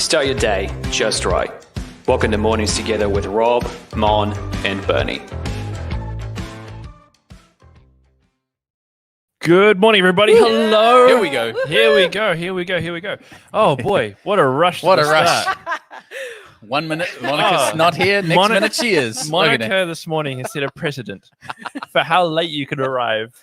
Start your day just right. Welcome to Mornings Together with Rob, Mon, and Bernie. Good morning, everybody. Hello. Here we go. Here we go. Oh, boy. What a rush. What to a the rush. start. 1 minute, Monica's not here. Next minute she is. Monica this morning has set a precedent for how late you can arrive.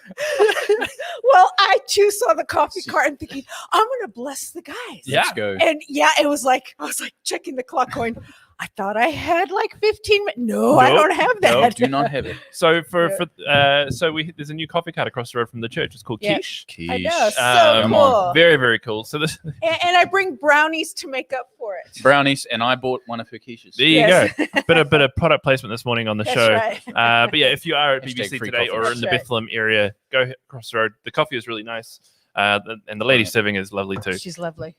Well, I too saw the coffee cart and thinking, I'm going to bless the guys. Yeah. Let's go. And yeah, I was like checking the clock going, I thought I had like 15 minutes. No, I don't have that. No, do not have it. So there's a new coffee cart across the road from the church. It's called Quiche. I know, so cool. Very, very cool. So this And I bring brownies to make up for it. Brownies, and I bought one of her quiches. there you go. Bit of product placement this morning on the That's show. right. But yeah, if you are at Hashtag BBC free today coffee. or in That's the right. Bethlehem area, go across the road. The coffee is really nice. And the lady serving is lovely too. She's lovely.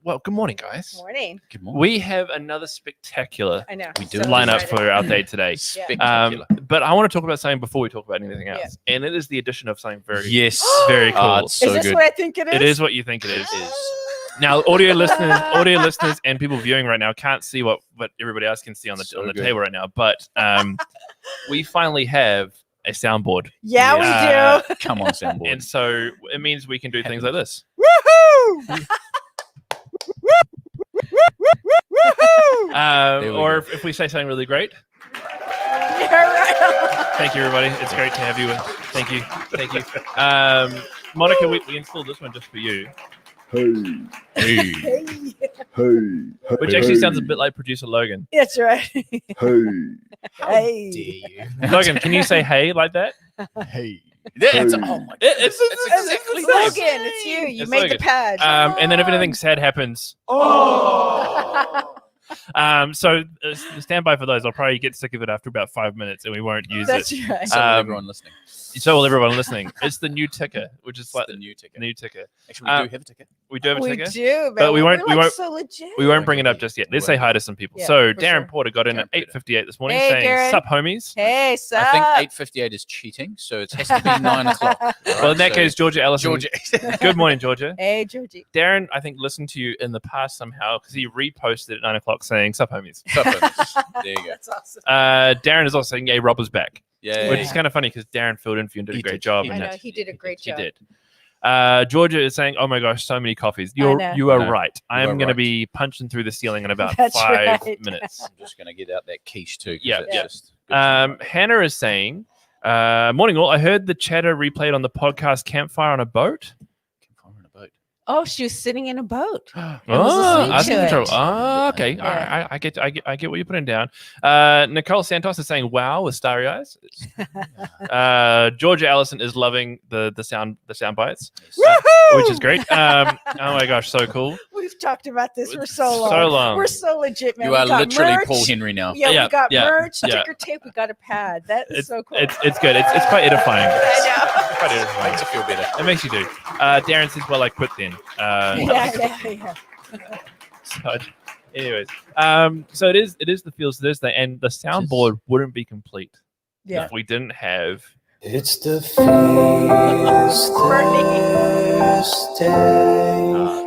Well, good morning, guys. Morning. Good morning. We have another spectacular I know. We do. lineup excited. for our day today. Spectacular. But I want to talk about something before we talk about anything else, and it is the addition of something very, Yes. very cool. Ah, it's so Is this good. what I think it is? It is what you think it is. Now, audio listeners, and people viewing right now can't see what everybody else can see on the So good. table right now. But we finally have a soundboard, Yeah, we do. Come on, soundboard. and so it means we can do things like this. Woohoo! There we Or go. if we say something really great. Yeah, right. Thank you, everybody. It's great to have you. Thank you. Monica, we installed this one just for you, Hey. which actually sounds a bit like producer Logan. That's right. How Hey. dare you? Logan, can you say "hey" like that? Hey. It's, oh my It's exactly Logan, this. it's you. You It's made Logan. the pad. And then if anything sad happens, so stand by for those. I'll probably get sick of it after about 5 minutes, and we won't use That's it. right. So everyone listening. So will everyone listening. It's the new ticker, which is It's like the new ticket. new ticker. Actually, we do have a ticket. We do have a We ticker. do, But we won't- we're we won't- so legit. We won't bring it up just yet. Let's say hi to some people. Yeah, So for Darren sure. Porter got in at Darren Porter. 8:58 this morning, Hey, saying Darren. "Sup, homies." Hey, sup? I think 8:58 is cheating, so it has to be 9 o'clock. Well, in that case, Georgia Ellison. Georgia. Good morning, Georgia. Hey, Georgie. Darren, I think, listened to you in the past somehow because he reposted at 9 o'clock saying "Sup, homies." There you go. That's awesome. Darren is also saying, "Yay, Rob is back," Yeah. which is kind of funny because Darren filled in for you and did a He great did. job. He I and know, that- he did a great He job. did. Georgia is saying, "Oh my gosh, so many coffees." You know. are No, right. I you am are going to right. be punching through the ceiling in about That's 5 right. minutes. I'm just going to get out that quiche too. 'cause Yeah. it's Yeah. just good. Hannah is saying, "Morning all. I heard the chatter replayed on the podcast Campfire on a Boat." Campfire on a boat. Oh, she was sitting in a boat. Oh, listening asking to control. it. Oh, okay. Yeah. All right. I get what you're putting down. Nicole Santos is saying, "Wow," with starry eyes. Georgia Allison is loving the sound bites, Woohoo! which is great. Oh my gosh, so cool. We've talked about this for so So long. long. We're so legit, man. You We are got literally merch. Paul Henry now. Yeah, Yeah, we got yeah, merch, yeah. sticker tape. We got a pad. That is so cool. It's good. It's quite edifying. I Quite edifying. Makes you feel better. It makes you do. Darren says, "Well, I quit then." know. Yeah. So, anyways, so it is the Feels Thursday, and the soundboard wouldn't be complete Yeah. if we didn't have. It's the Feels Thursday.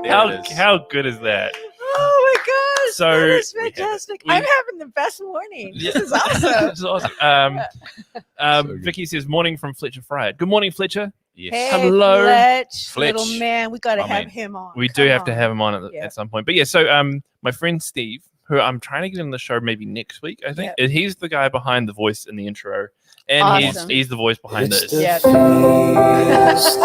How There it is. how good is that? Oh my gosh. So, that is we have it. fantastic. We- I'm having the best morning. This is awesome. This is awesome. So good. Vicky says, "Morning from Fletcher Fried." Good morning, Fletcher. Yes. Hey, Hello. Fletch, Fletch. little man. We got to My have man. him on. We do Come have to on. have him on Yeah. at some point. But yeah, so my friend Steve, who I'm trying to get on the show maybe next week, I think. He's the guy behind the voice in the intro. And Awesome. he's the voice behind It's this. the Yeah. Feels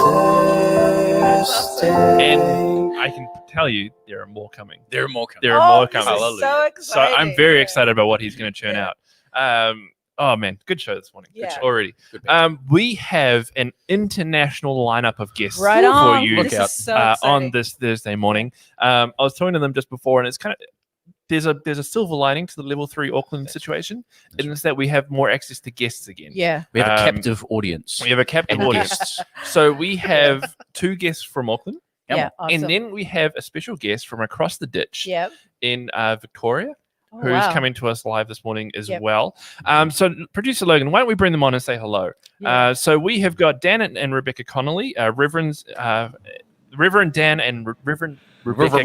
Thursday. And I can tell you there are more coming. There are more coming. There are more this is coming. Hallelujah. so So exciting. I'm very excited about what he's going to churn Yeah. out. Oh man, good show this morning. Good Yeah. show already. Good man. We have an international lineup of guests Right for on. you Look This out. is so on exciting. this Thursday morning. I was talking to them just before, and it's kind of there's a silver lining to the level 3 Auckland situation, and it's that we have more access to guests again. Yeah. We have a Um, captive audience. We have a captive and audience. guests. So we have 2 guests from Auckland, Yeah. Awesome. and then we have a special guest from across the ditch Yep. in Victoria. Oh, Who's wow. coming to us live this morning as Yep. well. So, producer Logan, why don't we bring them on and say hello? Yeah. So we have got Dan and Rebecca Connolly, Reverend Dan and Reverend Rebecca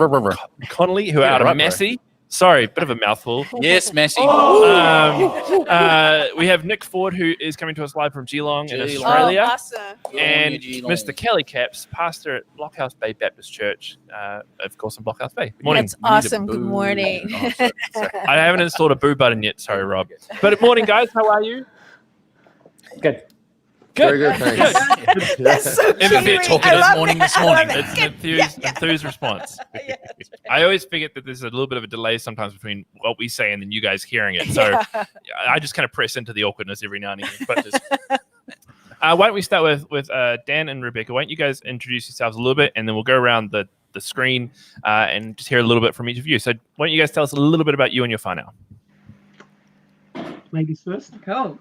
Connolly, who are out of right, bro. Massey. Sorry, bit of a mouthful. Yes, Massey. We have Nick Ford, who is coming to us live from Geelong in Geelong. Australia. Oh, awesome. And Geelong. Mr. Kelly Caps, pastor at Blockhouse Bay Baptist Church, of course, in Blockhouse Bay. Good morning. That's awesome. Good morning. Oh, sorry. I haven't installed a boo button yet. Sorry, Rob. But morning, guys. How are you? Good. Very good, thanks. That's so It's a bit cute. talking I this love morning, that. this morning. I love It's an it. enthused response. Yeah. I always forget that there's a little bit of a delay sometimes between what we say and then you guys hearing it. So I just kind of press into the awkwardness every now and again. But why don't we start with Dan and Rebecca? Why don't you guys introduce yourselves a little bit, and then we'll go around the screen and just hear a little bit from each of you. So why don't you guys tell us a little bit about you and your whānau? Ladies first. Cool.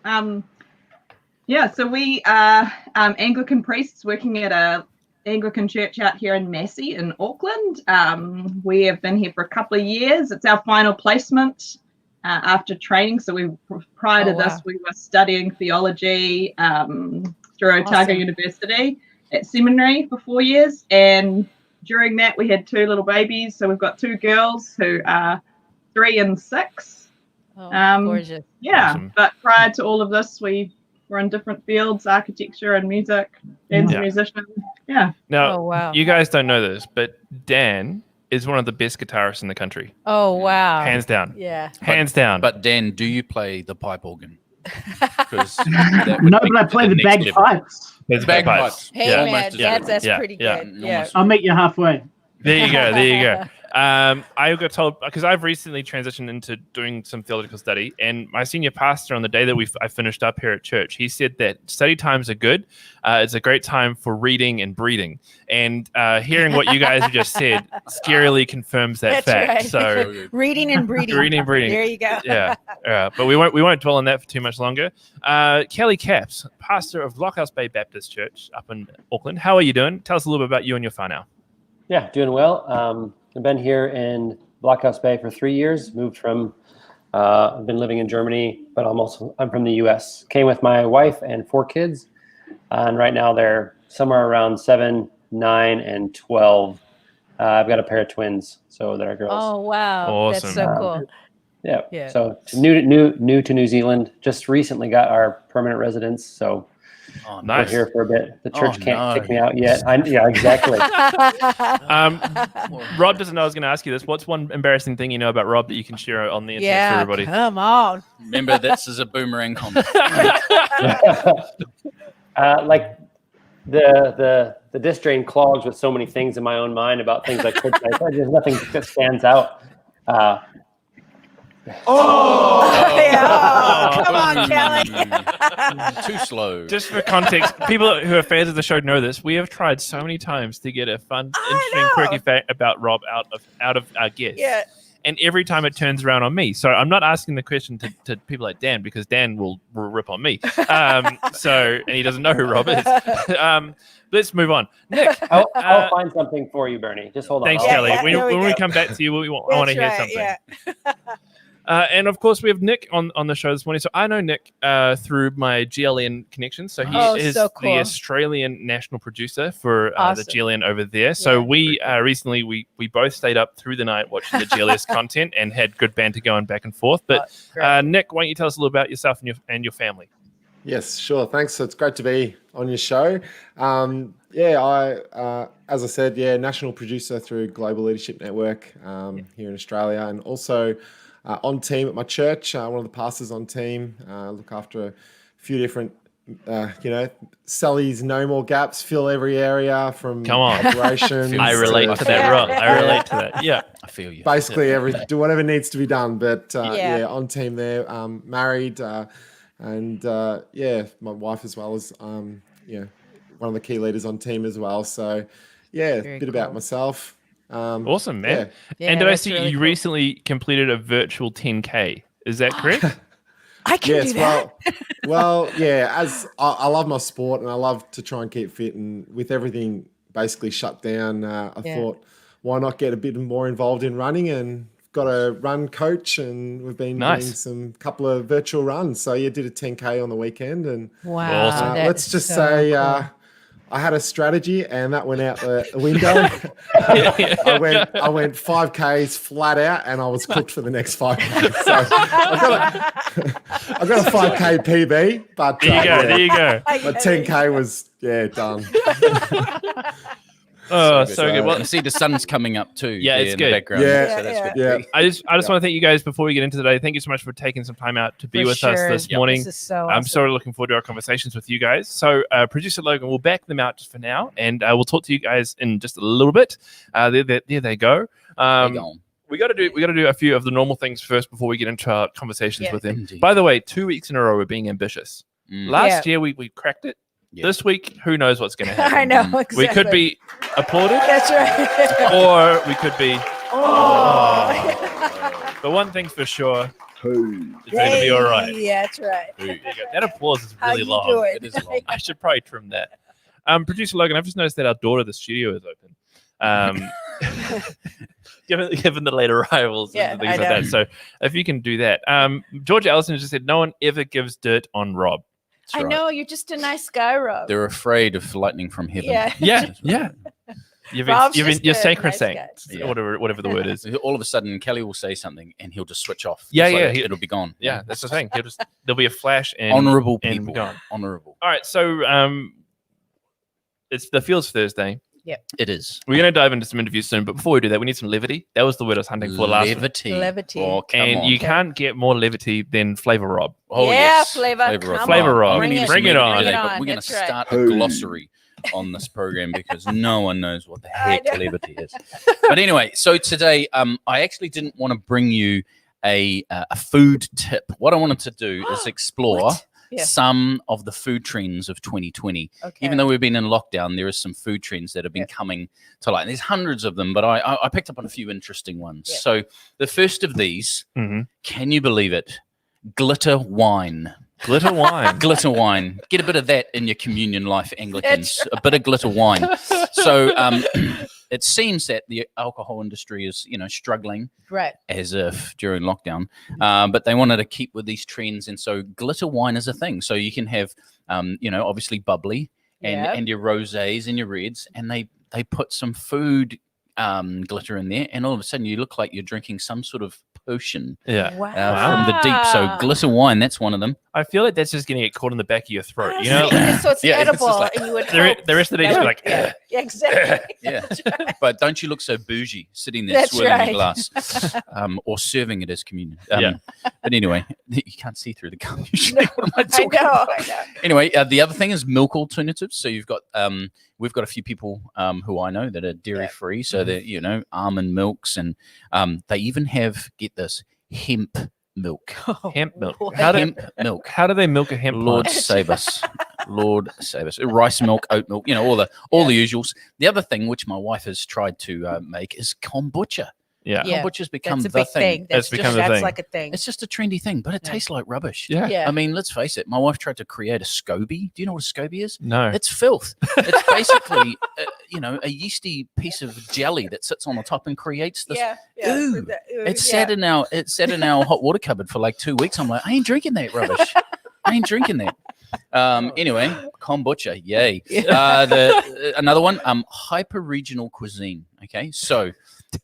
So we are Anglican priests working at a Anglican church out here in Massey in Auckland. We have been here for a couple of years. It's our final placement after training. So prior to this, we were studying theology through Otago University at seminary for 4 years. And during that, we had 2 little babies. So we've got 2 girls who are 3 and 6. Gorgeous. Yeah, Awesome. but prior to all of this, we were in different fields, architecture and music. Dan's a musician. Yeah. Now, Oh, wow. you guys don't know this, but Dan is one of the best guitarists in the country. Oh, wow. Hands down. Yeah. Hands down. But Dan, do you play the pipe organ? 'Cause No, but I play the bagpipes. There's bagpipes. Hey, Yeah. man, Almost as that's Yeah, pretty yeah. good. Yeah. I'll meet you halfway. There you go. There you go. I got told, because I've recently transitioned into doing some theological study, and my senior pastor on the day that I finished up here at church, he said that study times are good. It's a great time for reading and breeding. And hearing what you guys have just said scarily confirms that That's fact. right. So Reading and breeding. reading and breeding. There you go. Yeah, but we won't dwell on that for too much longer. Kelly Caps, pastor of Blockhouse Bay Baptist Church up in Auckland. How are you doing? Tell us a little bit about you and your whānau. Yeah, doing well. I've been here in Blockhouse Bay for 3 years. Moved from, I've been living in Germany, but I'm from the U.S. Came with my wife and 4 kids, and right now they're somewhere around 7, 9, and 12. I've got a pair of twins, so they're girls. Oh, wow. Awesome. That's so cool. Yeah. So new to New Zealand. Just recently got our permanent residence, so. Oh, We're Nice. here for a bit. The church can't no. kick me out yet. Yeah, exactly. Rob doesn't know I was going to ask you this. What's one embarrassing thing you know about Rob that you can share on the internet for Yeah, everybody? come on. Remember, this is a boomerang comment. Like the disc drain clogs with so many things in my own mind about things I could say. There's nothing that stands out. Yeah. Come on, Kelly. Too slow. Just for context, people who are fans of the show know this. We have tried so many times to get a fun, interesting, quirky fact about Rob out of our guests. Yeah. And every time it turns around on me. So I'm not asking the question to people like Dan, because Dan will rip on me. And he doesn't know who Rob is. Let's move on. Nick. I'll find something for you, Bernie. Just hold on. Thanks, I'll- Kelly. Yeah, there we When we go. come back to you, I want to hear That's something. right, yeah. And of course, we have Nick on the show this morning. So I know Nick through my GLN connections. So he is so cool. the Australian national producer for the Awesome. GLN over there. So Yeah. we recently we both stayed up through the night watching the GLS content and had good banter going back and forth. But Great. Nick, why don't you tell us a little about yourself and your family? Yes, sure. Thanks. It's great to be on your show. As I said, national producer through Global Leadership Network here in Australia, and also on team at my church. One of the pastors on team. Look after a few different, Sally's no more gaps, fill every area from Come on. operations. I relate to that, Rob. I relate to that. Yeah. I feel you. Basically, do whatever needs to be done. But Yeah. on team there, married. And my wife as well as one of the key leaders on team as well. So Very a bit about cool. myself. Awesome, man. Yeah, And did I that's see really you cool. recently completed a virtual 10K? Is that correct? I can do that. As I love my sport and I love to try and keep fit, and with everything basically shut down, I thought, why not get a bit more involved in running, and got a run coach, and we've been doing some couple of virtual runs. So did a 10K on the weekend, and Wow. Awesome. that let's is just so say cool. I had a strategy, and that went out the window. I went 5Ks flat out, and I was cooked for the next 5K. So I got a 5K PB, but There you go. But 10K was done. Oh, so good. Well, I see the sun's coming up too. Yeah, it's in good. The background. Yeah. So that's good. Yeah. I just want to thank you guys before we get into today. Thank you so much for taking some time out to be For with sure. us this morning. This is so I'm awesome. so looking forward to our conversations with you guys. So, producer Logan will back them out just for now, and we'll talk to you guys in just a little bit. There they go. We got to do a few of the normal things first before we get into our conversations with them. Indeed. By the way, 2 weeks in a row we're being ambitious. Last year we cracked it. Yeah. This week, who knows what's going to happen? I know. Exactly. We could be applauded, That's right. or we could be. Oh. But one thing's for sure, it's going to be all right. Yeah, that's right. There you go. That applause is How really you long. doing? It is long. I should probably trim that. Producer Logan, I've just noticed that our door to the studio is open. Given the late arrivals and things like that. So if you can do that. George Allison just said, no one ever gives dirt on Rob. That's I right. know, you're just a nice guy, Rob. They're afraid of lightning from heaven. Yeah. Yeah. You're Rob's just you're a sacrosanct, nice guy. Yeah. whatever the word is. All of a sudden, Kelly will say something, and he'll just switch off. Yeah, It's like yeah, it'll be gone. Yeah, that's the thing. There'll be a flash and Honourable and people. be gone. Honourable. All right, so it's the Fields Thursday. It is. We're going to dive into some interviews soon, but before we do that, we need some levity. That was the word I was hunting for last week. Levity. Levity. Oh, come And on. you can't get more levity than Flavor Rob. Oh, Yeah, yes. Flavor, come Flavor on. Rob. Bring Bring it on. Today, Bring it but on. we're going to That's right. start a glossary on this program because no one knows what the heck know. levity is. But anyway, so today I actually didn't want to bring you a food tip. What I wanted to do is explore What? Yeah. some of the food trends of 2020. Okay. Even though we've been in lockdown, there is some food trends that have been coming to light. And there's hundreds of them, but I picked up on a few interesting ones. Yeah. So the first of these, Mm-hmm. can you believe it? Glitter wine. Glitter wine. Glitter wine. Get a bit of that in your communion life, Anglicans. A bit of glitter wine. So it seems that the alcohol industry is, struggling Right. as if during lockdown, but they wanted to keep with these trends, and so glitter wine is a thing. So you can have, obviously bubbly and your rosés and your reds, and they put some food glitter in there, and all of a sudden you look like you're drinking some sort of potion Yeah. from the deep. So glitter wine, that's one of them. I feel like that's just getting it caught in the back of your throat. You Honestly, know, so it's Yeah, it's edible, just like- and you would the hope rest of the day, that- you're like, yeah, exactly. Yeah, but don't you look so bougie sitting there That's swirling right. a glass or serving it as communion. Yeah. But anyway, you can't see through the gum usually. What am I I talking know. about? I know. Anyway, the other thing is milk alternatives. So you've got we've got a few people who I know that are dairy free. So they're almond milks, and they even have, get this, hemp milk. hemp milk. What? Hemp milk. How do they milk a hemp Lord plant? save us. Lord save us. Rice milk, oat milk, all the usuals. The other thing which my wife has tried to make is kombucha. Yeah. Yeah. Kombucha's become That's a the big thing. It's become the that's thing. like a thing. It's just a trendy thing, but it tastes like rubbish. Yeah. Yeah. I mean, let's face it. My wife tried to create a SCOBY. Do you know what a SCOBY is? No. It's filth. It's basically, a yeasty piece of jelly that sits on the top and creates this. yeah. Ooh, It's yeah. sat in our hot water cupboard for like 2 weeks. I'm like, I ain't drinking that rubbish. I ain't drinking that. Anyway, kombucha, yay. Another one, hyper regional cuisine. Okay, so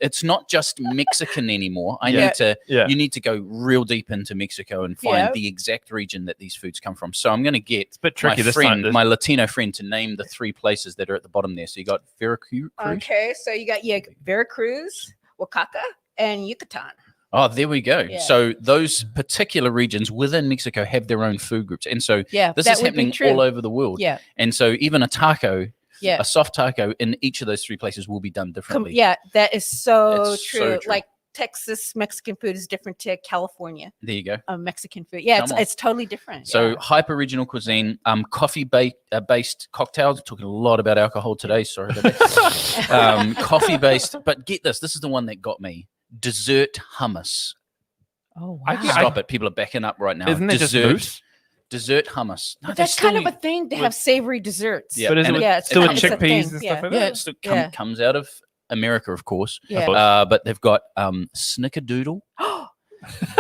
it's not just Mexican anymore. You need to go real deep into Mexico and find the exact region that these foods come from. So I'm going to get a bit tricky my this friend, time. my Latino friend, to name the 3 places that are at the bottom there. So you got Veracruz. Okay, so you got Veracruz, Oaxaca, and Yucatan. Oh, there we go. Yeah. So those particular regions within Mexico have their own food groups. And so Yeah, this that is would be happening true. all over the world. Yeah, And so even a taco, yeah. a soft taco in each of those 3 places will be done differently. Yeah, that is so It's so true. true. Like Texas Mexican food is different to California There you go. Mexican food. Yeah, Come on. it's totally different. So yeah. hyper regional cuisine, coffee based cocktails. We're talking a lot about alcohol today. Sorry about that. Coffee based, but get this. This is the one that got me. Dessert hummus. Oh, I wow. think Stop it. People are backing up right now. Isn't it just mousse? Dessert hummus. No, But they that's kind of still- a thing to have savory desserts. Yeah, But is and it it- Yeah, it's still with it's a chickpeas thing, and yeah. stuff like Yeah, that? it still Yeah. comes out of America, of course. Yeah. But- But they've got snickerdoodle.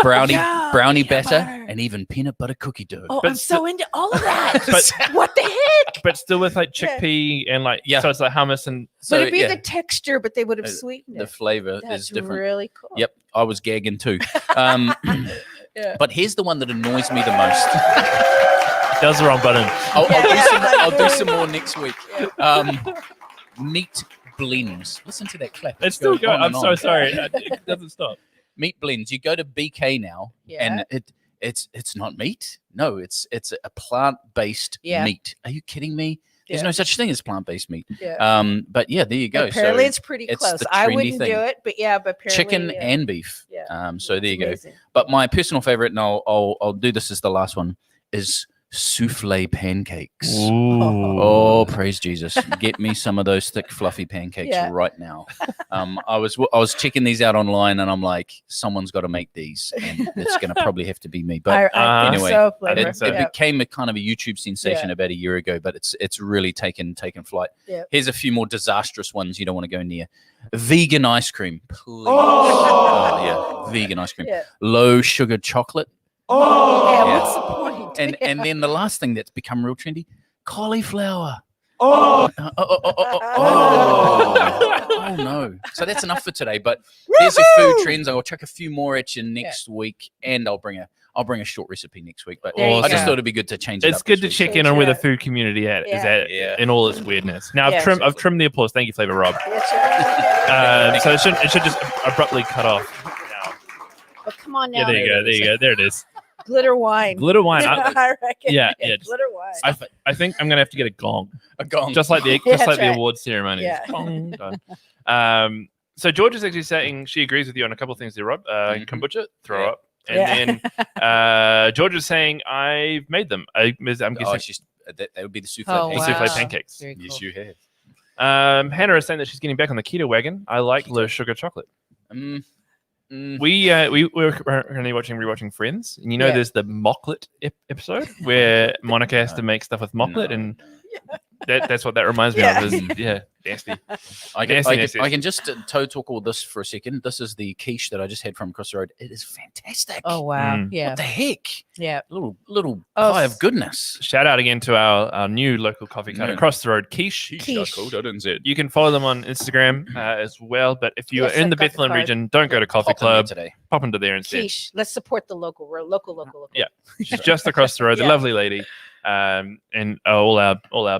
brownie Yeah, brownie peanut batter, butter. and even peanut butter cookie dough. Oh, But I'm so into all of that. But What the heck? but still with like Yeah. chickpea and like Yeah. so it's like hummus and So But it'd be yeah, the texture, but they would have Uh, sweetened the it. flavor That's is different. really cool. Yep, I was gagging too. Um, Yeah. But here's the one that annoys me the most. that was the wrong button. I'll do some more next week. Meat blends. Listen to that clap. It's still Go going. on I'm and so on. sorry. It doesn't stop. Meat blends. You go to BK now, Yeah. and it's not meat. No, it's a plant-based Yeah. meat. Are you kidding me? There's Yeah. no such thing as plant-based meat. Yeah. But yeah, there you go. Apparently, So it's pretty it's close. the I trendy wouldn't thing. do it, but yeah, but apparently chicken and beef. Yeah. So there you go. Amazing. But my personal favorite, and I'll do this as the last one, is souffle pancakes. Oh, praise Jesus! Get me some of those thick, fluffy pancakes Yeah. right now. I was checking these out online, and I'm like, someone's got to make these, and it's going to probably have to be me. But I think anyway, so, Flavor. it became a kind of a YouTube sensation about a year ago, but it's really taken flight. Yeah. Here's a few more disastrous ones you don't want to go near. Vegan ice cream, please. Oh, yeah, vegan ice cream. Yeah. Low sugar chocolate. Yeah, Yeah. what's the point? And then the last thing that's become real trendy, cauliflower. Oh. Oh no. So that's enough for today. But there's your food trends. I'll chuck a few more at you next week, and I'll bring a short recipe next week. But There you I just go. thought it'd be good to change it It's up good this to week. check in on where the Yeah. food community is Yeah. at in all its weirdness. Now Yeah. I've trimmed the applause. Thank you, Flavor Rob. So it should just abruptly cut off. Now. Oh, come on now. Yeah, there you go. There you go. There it is. Glitter wine. Glitter wine. I reckon. Yeah, yeah. Glitter wine. I think I'm gonna have to get a gong, A gong. just like the Yeah, just like that's the right. award ceremony. Yeah. Gong, done. So George is actually saying she agrees with you on a couple of things there, Rob. Kombucha, throw Yeah. up. And then George is saying, I've made them. I'm guessing That would be the souffle. Oh, the pancakes. souffle wow. pancakes. Very Yes, cool. you have. Hannah is saying that she's getting back on the keto wagon. I like low sugar chocolate. Mm. We're currently rewatching Friends, and Yeah. there's the mocklet episode where Monica has to make stuff with mocklet, No. and that's what that reminds me Yeah. of. Is, nasty. I can just toe talk all this for a second. This is the quiche that I just had from across the road. It is fantastic. Oh wow. Mm. Yeah. What the heck? Yeah. Little Oh, pie of goodness. Shout out again to our new local coffee cart Yeah. across the road, Quiche. Quiche. You can follow them on Instagram as well. But if you Yes, are in I've the got the Bethlehem card. region, don't go to Coffee Pop in there Club. today. Pop into there instead. Quiche. Let's support the local. Yeah. She's just across the road. The Yeah. lovely lady. And all our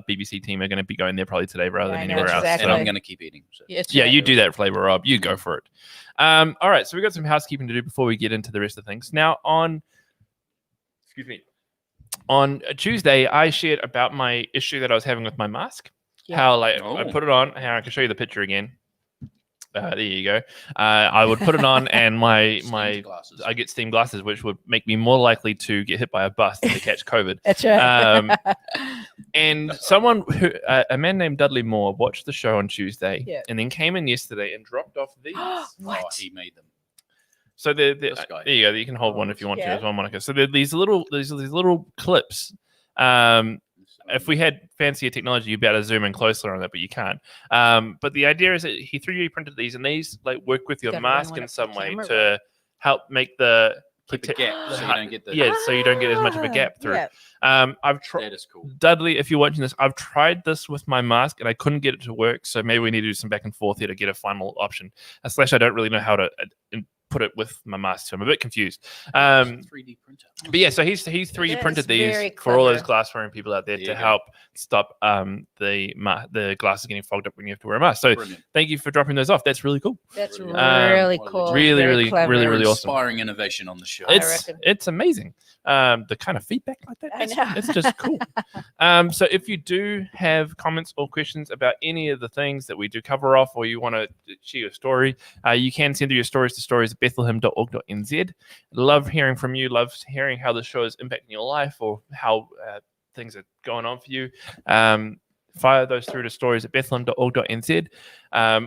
BBC team are going to be going there probably today rather Yeah, than I know, anywhere else. exactly. And So- I'm going to keep eating. So. yeah, you do that, Flavor Rob. You go for it. All right, so we've got some housekeeping to do before we get into the rest of things. Now, on Tuesday, I shared about my issue that I was having with my mask. Yeah. How I Oh. put it on. How I can show you the picture again. There you go. I would put it on, and my Steamed glasses. I get steam glasses, which would make me more likely to get hit by a bus than to catch COVID. That's right. And someone a man named Dudley Moore watched the show on Tuesday, Yeah. and then came in yesterday and dropped off these. What? Oh, he made them. So This guy. there you go. You can hold one if you want to Yeah. as well, Monica. So they're these little clips. If we had fancier technology, you'd be able to zoom in closer on that, but you can't. But the idea is that he 3D printed these, and these like work with your Gotta bring mask one in up to some the way camera, to help make the Keep a gap so you don't get the. so you don't get as much of a gap through. Yeah. I've tried. That is cool. Dudley, if you're watching this, I've tried this with my mask and I couldn't get it to work. So maybe we need to do some back and forth here to get a final option. Slash, I don't really know how to put it with my mask, so I'm a bit confused. 3D printer. But yeah, so he's 3D That printed is these very for all those clever. glass wearing people out there There to you go. help stop the glasses getting fogged up when you have to wear a mask. So Brilliant. thank you for dropping those off. That's really cool. That's Brilliant. really Really, cool. really, Very really, clever. really, really awesome. Inspiring innovation on the show. reckon. It's amazing. The kind of feedback like that. I It's, know. it's just cool. So if you do have comments or questions about any of the things that we do cover off, or you want to share your story, you can send your stories to stories@bethlehem.org.nz. Love hearing from you. Love hearing how the show is impacting your life or how things are going on for you. Fire those through to stories@bethlehem.org.nz,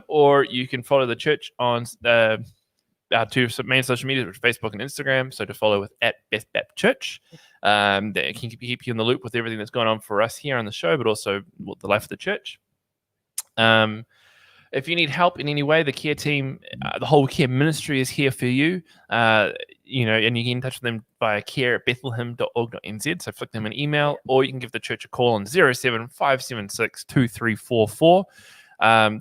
or you can follow the church on our two main social media, which are Facebook and Instagram. So to follow with @BethBapChurch. That can keep you in the loop with everything that's going on for us here on the show, but also the life of the church. If you need help in any way, the care team, the whole care ministry is here for you. and you can get in touch with them via care@bethlehem.org.nz. So flick them an email, or you can give the church a call on 07-576-2344.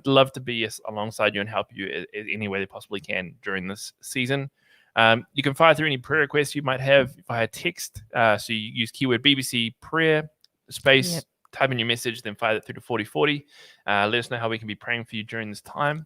Love to be alongside you and help you in any way they possibly can during this season. You can fire through any prayer requests you might have via text. So you use keyword BBC prayer space, type in your message, then fire that through to 4040. Let us know how we can be praying for you during this time.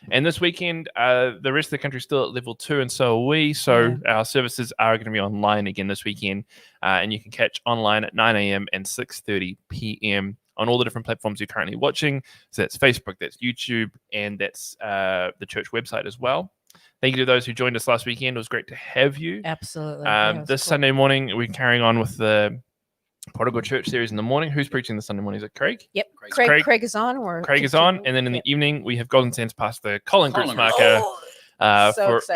And this weekend, the rest of the country is still at level 2, and so are we. So our services are going to be online again this weekend, and you can catch online at 9 a.m. and 6:30 p.m. on all the different platforms you're currently watching. So that's Facebook, that's YouTube, and that's the church website as well. Thank you to those who joined us last weekend. It was great to have you. Absolutely. This Sunday morning, we're carrying on with the Prodigal Church series in the morning. Who's preaching this Sunday morning? Is it Craig? Yep. Craig is on. Craig is on. And then in the evening, we have Golden Sands Pastor Colin Grutzmarker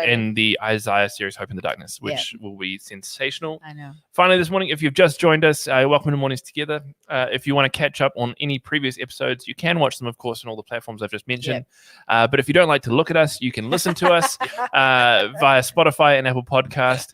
in the Isaiah series, Hope in the Darkness, which will be sensational. I know. Finally, this morning, if you've just joined us, welcome to Mornings Together. If you want to catch up on any previous episodes, you can watch them, of course, on all the platforms I've just mentioned. But if you don't like to look at us, you can listen to us via Spotify and Apple Podcast.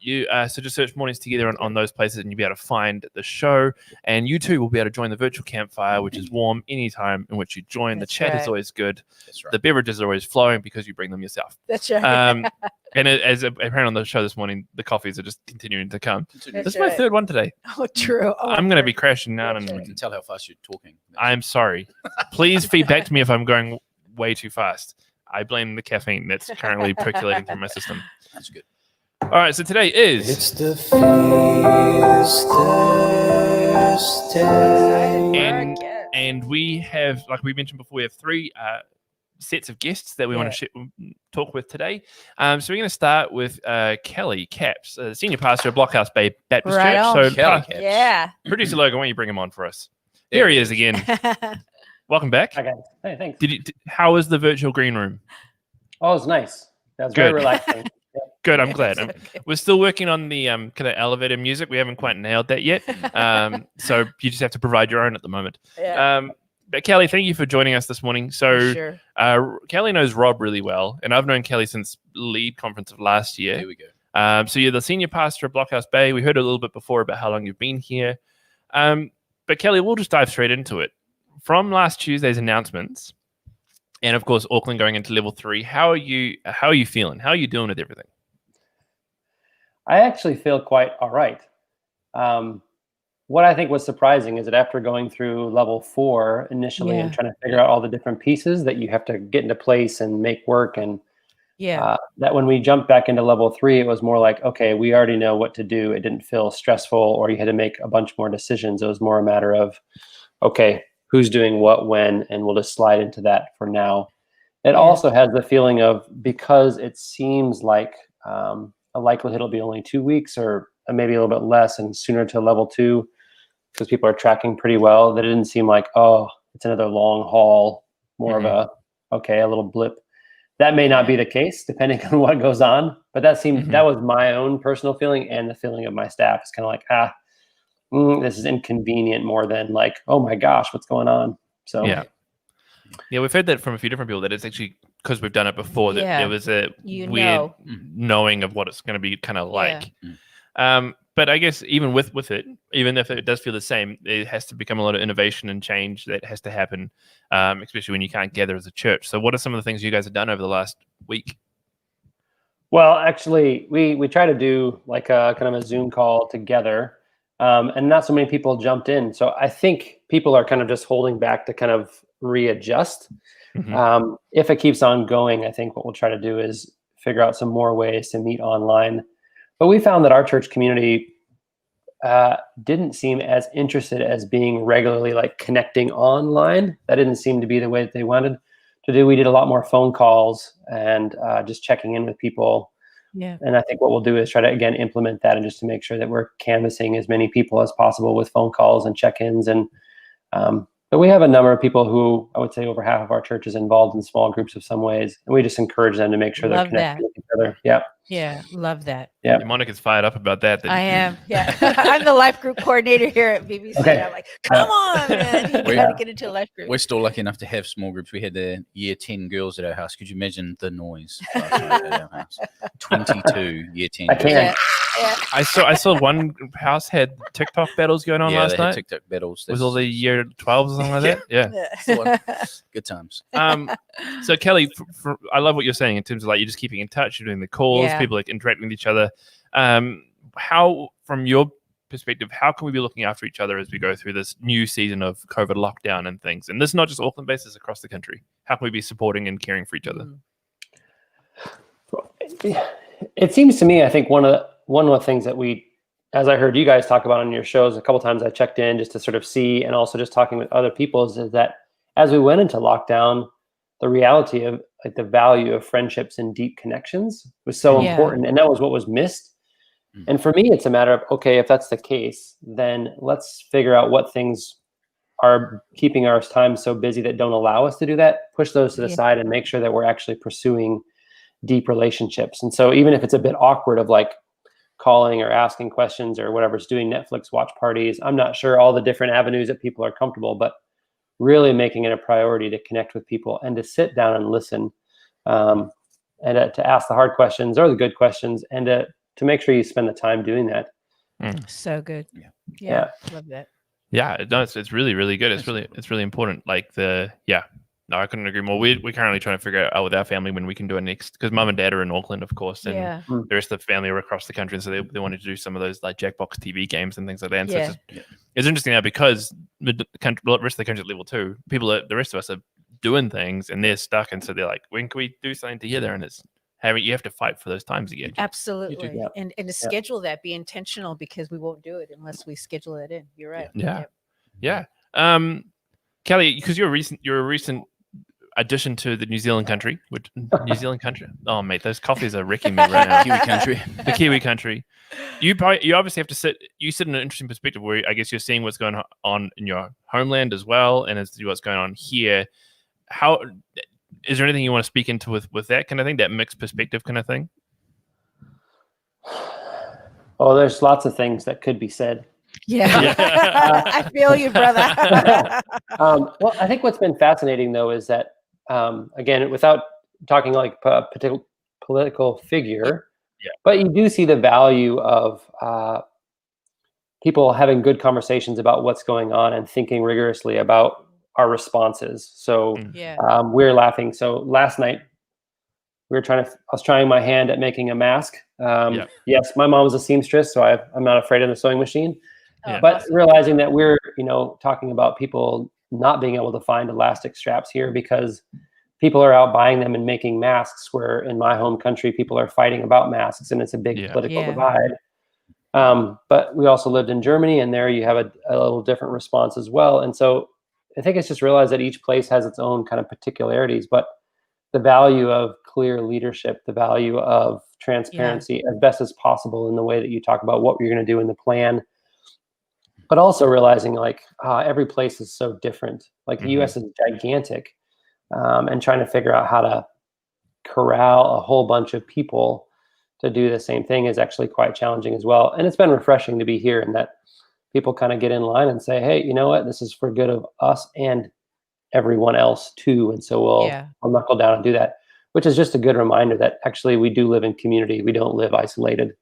So just search Mornings Together on those places, and you'll be able to find the show. And you too will be able to join the virtual campfire, which is warm anytime in which you join. The chat is always good. That's right. The beverages are always flowing because you bring them yourself. That's right. And as apparent on the show this morning, the coffees are just continuing to come. That's this is my third one today. Oh, true. I'm going to be crashing out. You can tell how fast you're talking. I'm sorry. Please feed back to me if I'm going way too fast. I blame the caffeine that's currently percolating through my system. That's good. All right, so today is... It's the feast Thursday. And we have, like we mentioned before, we have 3 sets of guests that we want to talk with today. So we're going to start with Kelly Capps, senior pastor of Blockhouse Bay Baptist Church. On. So Kelly Capps. Producer Logan, why don't you bring him on for us? Here he is again. Welcome back. Okay. Hey, thanks. How was the virtual green room? Oh, it's nice. That was very relaxing. Good, I'm glad. We're still working on the kind of elevator music. We haven't quite nailed that yet. So you just have to provide your own at the moment. But Kelly, thank you for joining us this morning. So Kelly knows Rob really well, and I've known Kelly since lead conference of last year. Here we go. So you're the senior pastor of Blockhouse Bay. We heard a little bit before about how long you've been here. But Kelly, we'll just dive straight into it. From last Tuesday's announcements, and of course Auckland going into level 3, how are you feeling? How are you doing with everything? I actually feel quite all right. What I think was surprising is that after going through level 4 initially and trying to figure out all the different pieces that you have to get into place and make work, and that when we jumped back into level 3, it was more like, okay, we already know what to do. It didn't feel stressful or you had to make a bunch more decisions. It was more a matter of, okay, who's doing what when, and we'll just slide into that for now. It also has the feeling of, because it seems like a likelihood it'll be only 2 weeks or maybe a little bit less and sooner to level 2, because people are tracking pretty well, that it didn't seem like, oh, it's another long haul, more of a little blip. That may not be the case depending on what goes on, but that seemed that was my own personal feeling, and the feeling of my staff is kind of like, this is inconvenient more than like, oh my gosh, what's going on? So we've heard that from a few different people, that it's actually because we've done it before, that there was a weird knowing of what it's going to be kind of like. But I guess even with it, even if it does feel the same, it has to become a lot of innovation and change that has to happen, especially when you can't gather as a church. So what are some of the things you guys have done over the last week? Well, actually, we try to do like a kind of a Zoom call together, and not so many people jumped in. So I think people are kind of just holding back to kind of readjust. If it keeps on going, I think what we'll try to do is figure out some more ways to meet online. But we found that our church community didn't seem as interested as being regularly like connecting online. That didn't seem to be the way that they wanted to do. We did a lot more phone calls and just checking in with people. And I think what we'll do is try to, again, implement that, and just to make sure that we're canvassing as many people as possible with phone calls and check-ins. And but we have a number of people who, I would say over half of our church is involved in small groups of some ways. And we just encourage them to make sure they're connected with each other. Yeah, love that. Yeah. Monica's fired up about that. I am. Yeah. I'm the life group coordinator here at BBC. Okay. I'm like, come on, man. You We- got to get into a life group. We're still lucky enough to have small groups. We had the year 10 girls at our house. Could you imagine the noise last night at our house? 22 year 10 I girls. can. Yeah. I saw one house had TikTok battles going on Yeah, last they had night TikTok battles. with all the year 12s or something like that. Yeah. Yeah. Good times. So Kelly, I love what you're saying in terms of like you're just keeping in touch, you're doing the calls, Yeah. people like interacting with each other. How, from your perspective, how can we be looking after each other as we go through this new season of COVID lockdown and things? And this is not just Auckland based, it's across the country. How can we be supporting and caring for each other? It seems to me, I think one of the things that we, as I heard you guys talk about on your shows, a couple times I checked in just to sort of see, and also just talking with other people, is that as we went into lockdown, the reality of like the value of friendships and deep connections was so important, and that was what was missed. And for me, it's a matter of, okay, if that's the case, then let's figure out what things are keeping our time so busy that don't allow us to do that, push those to the side and make sure that we're actually pursuing deep relationships. And so even if it's a bit awkward of like calling or asking questions or whatever's doing Netflix watch parties, I'm not sure all the different avenues that people are comfortable, but really making it a priority to connect with people and to sit down and listen, and to ask the hard questions or the good questions, and to make sure you spend the time doing that. So good. Yeah. Love that. Yeah, no, it's really, really good. It's really important. Like no, I couldn't agree more. We're currently trying to figure out with our family when we can do it next, because mum and dad are in Auckland, of course, and the rest of the family are across the country, and so they wanted to do some of those like Jackbox TV games and things like that. And so it's interesting now because the rest of the country at level 2, the rest of us are doing things and they're stuck, and so they're like, when can we do something together? And it's you have to fight for those times again. Absolutely. And to schedule that, be intentional, because we won't do it unless we schedule it in. You're right. Yeah. Kelly, because you're a recent addition to the New Zealand country. Oh, mate, those coffees are wrecking me right now. Kiwi country. The Kiwi country. You obviously have to sit in an interesting perspective where I guess you're seeing what's going on in your homeland as well, and as what's going on here. How is there anything you want to speak into with that kind of thing, that mixed perspective kind of thing? Oh, there's lots of things that could be said. Yeah. I feel you, brother. Well, I think what's been fascinating though is that, again, without talking like a particular political figure, but you do see the value of people having good conversations about what's going on and thinking rigorously about our responses. So we're laughing. So last night I was trying my hand at making a mask. Yes, my mom was a seamstress, so I'm not afraid of the sewing machine. But realizing that we're, talking about people not being able to find elastic straps here because people are out buying them and making masks, where in my home country, people are fighting about masks, and it's a big political divide. But we also lived in Germany, and there you have a little different response as well. And so I think it's just realized that each place has its own kind of particularities, but the value of clear leadership, the value of transparency as best as possible in the way that you talk about what you're going to do in the plan, but also realizing like every place is so different. Like the US is gigantic, and trying to figure out how to corral a whole bunch of people to do the same thing is actually quite challenging as well. And it's been refreshing to be here, and that people kind of get in line and say, hey, you know what, this is for good of us and everyone else too. And so we'll knuckle down and do that, which is just a good reminder that actually we do live in community. We don't live isolated.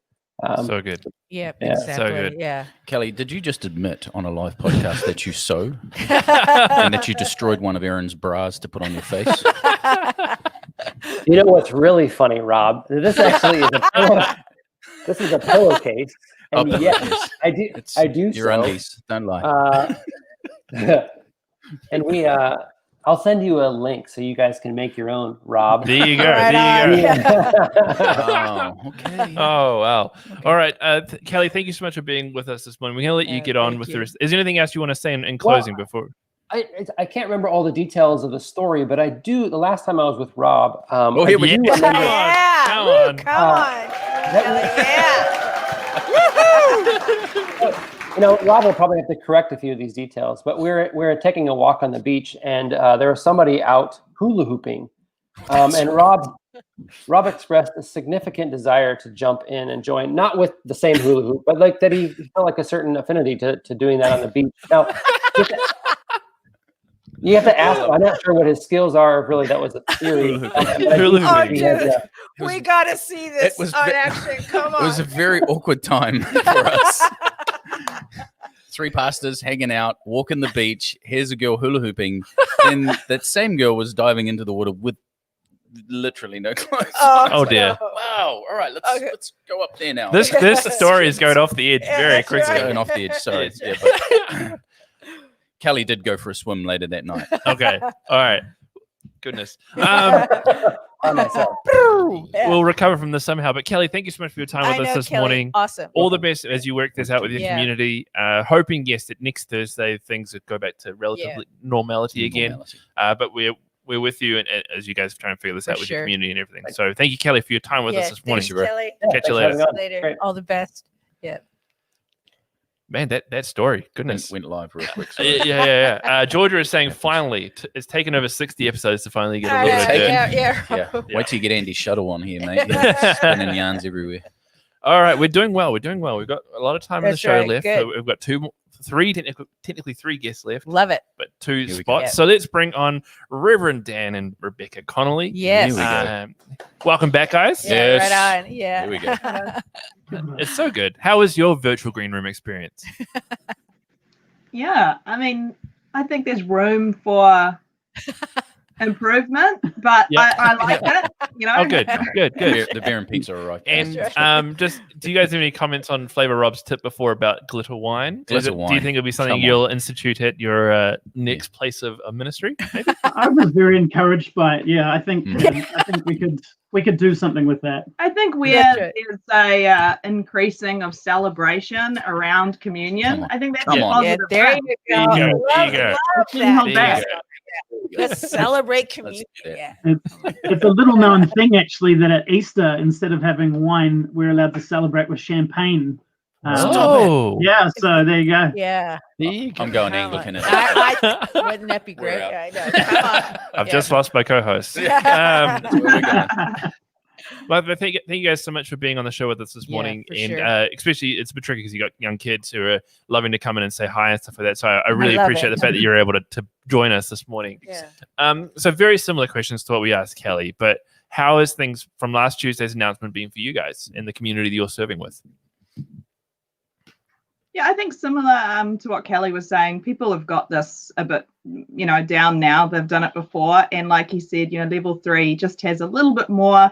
So good. Yeah, exactly. So good. Yeah. Kelly, did you just admit on a live podcast that you sew and that you destroyed one of Aaron's bras to put on your face? You know what's really funny, Rob? This actually is a pillowcase. And yes, I do. Your undies. Don't lie. And I'll send you a link so you guys can make your own, Rob. There you go. Oh, okay. Oh, wow. Okay. All right. Kelly, thank you so much for being with us this morning. We're going to let you get on with the rest. Is there anything else you want to say in closing before? I can't remember all the details of the story, but I do. The last time I was with Rob. Here we go. Come on. Rob will probably have to correct a few of these details, but we're taking a walk on the beach, and there was somebody out hula hooping, and Rob Rob expressed a significant desire to jump in and join, not with the same hula hoop, but like that he felt like a certain affinity to doing that on the beach. Now, you have to ask. I'm not sure what his skills are. If really, that was a theory. Oh, dude, we gotta see this was on action. Come on. It was a very awkward time for us. 3 pastors hanging out, walking the beach. Here's a girl hula hooping, and that same girl was diving into the water with literally no clothes. Oh dear! Wow! All right, let's go up there now. This story is going off the edge very quickly. Going off the edge. Sorry. Yeah, but Kelly did go for a swim later that night. Okay. All right. Goodness. By myself. We'll recover from this somehow. But Kelly, thank you so much for your time with us this morning. Awesome. All the best as you work this out with your community. Hoping, yes, that next Thursday things would go back to relatively normality again. But we're with you, and as you guys are trying to figure this out with your community and everything. So thank you, Kelly, for your time with us this morning. Thanks, Kelly. Catch you later. All the best. Yeah. Man, that story, goodness. Went live real quick. Yeah. Georgia is saying finally, it's taken over 60 episodes to finally get a little bit of Wait till you get Andy Shuttle on here, mate. Spinning yarns everywhere. All right, we're doing well. We've got a lot of time on the show left. Good. We've got technically three guests left. Love it. But 2 spots. So let's bring on Reverend Dan and Rebecca Connolly. Yes. Here we go. Welcome back, guys. Yeah, right on. Yeah. Here we go. It's so good. How was your virtual green room experience? Yeah, I mean, I think there's room for improvement, but I like it. You know. Oh, good. The beer and pizza are right. And just, do you guys have any comments on Flavor Rob's tip before about glitter wine? Do you think it'll be something you'll institute at your next place of ministry? Maybe? I was very encouraged by it. Yeah, I think we could do something with that. I think there's a increasing of celebration around communion. I think that's a positive. There you go. There you go. Let's celebrate communion. It's a little known thing, actually, that at Easter, instead of having wine, we're allowed to celebrate with champagne. Yeah, so there you go. Yeah. I'm going Anglican. Wouldn't that be great? I know. Come on. I've just lost my co-host. But thank you guys so much for being on the show with us this morning. Especially, it's a bit tricky because you got young kids who are loving to come in and say hi and stuff like that. So I really appreciate the fact that you're able to join us this morning. Yeah. So very similar questions to what we asked Kelly, but how has things from last Tuesday's announcement been for you guys in the community that you're serving with? Yeah, I think similar to what Kelly was saying, people have got this a bit, down now. They've done it before. And like he said, level 3 just has a little bit more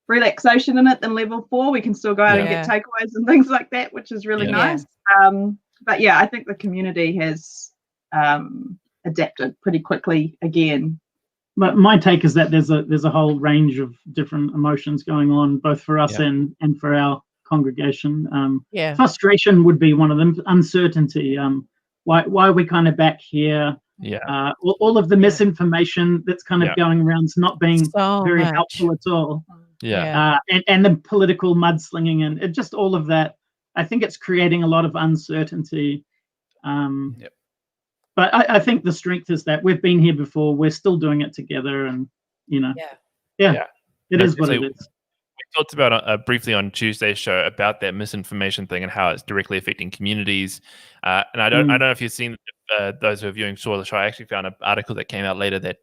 relaxation in it than level 4. We can still go out and get takeaways and things like that, which is really nice. But yeah, I think the community has adapted pretty quickly again. But my take is that there's a whole range of different emotions going on, both for us and for our congregation. Frustration would be one of them. Uncertainty. Why are we kind of back here? All of the misinformation that's kind of going around is not being very helpful at all. And the political mudslinging and just all of that. I think it's creating a lot of uncertainty. But I think the strength is that we've been here before. We're still doing it together, and it is what it is. We talked about briefly on Tuesday's show about that misinformation thing and how it's directly affecting communities. And I don't know if you've seen those who are viewing saw the show. I actually found an article that came out later that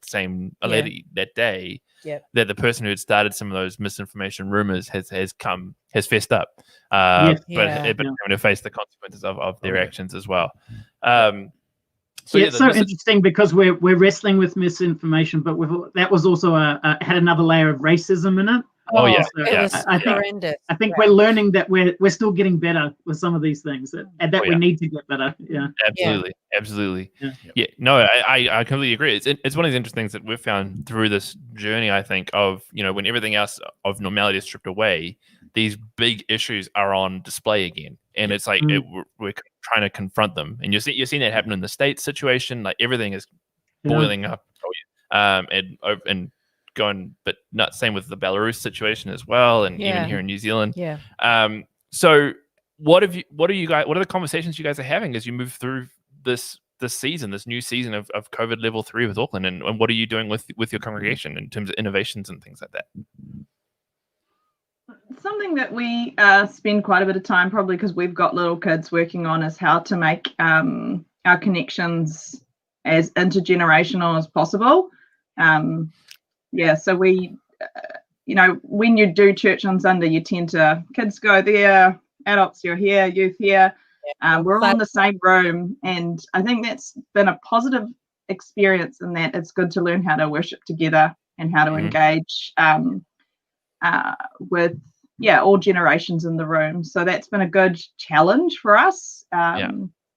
day that the person who had started some of those misinformation rumors has fessed up, but having to face the consequences of their actions as well. It's so interesting because we're wrestling with misinformation, but that was also had another layer of racism in it. I think we're learning that we're still getting better with some of these things, and that we need to get better. Absolutely. No, I completely agree. It's one of these interesting things that we've found through this journey. I think of when everything else of normality is stripped away, these big issues are on display again, and it's like we're trying to confront them. And you're seeing that happen in the state situation. Like everything is boiling up, and going, but not same with the Belarus situation as well, and even here in New Zealand. So what are the conversations you guys are having as you move through this season, this new season of COVID level 3 with Auckland, and what are you doing with your congregation in terms of innovations and things like that? Something that we spend quite a bit of time, probably because we've got little kids, working on is how to make our connections as intergenerational as possible. So we, when you do church on Sunday, you tend to, kids go there, adults, you're here, youth here. We're all in the same room, and I think that's been a positive experience in that it's good to learn how to worship together and how to engage with all generations in the room. So that's been a good challenge for us.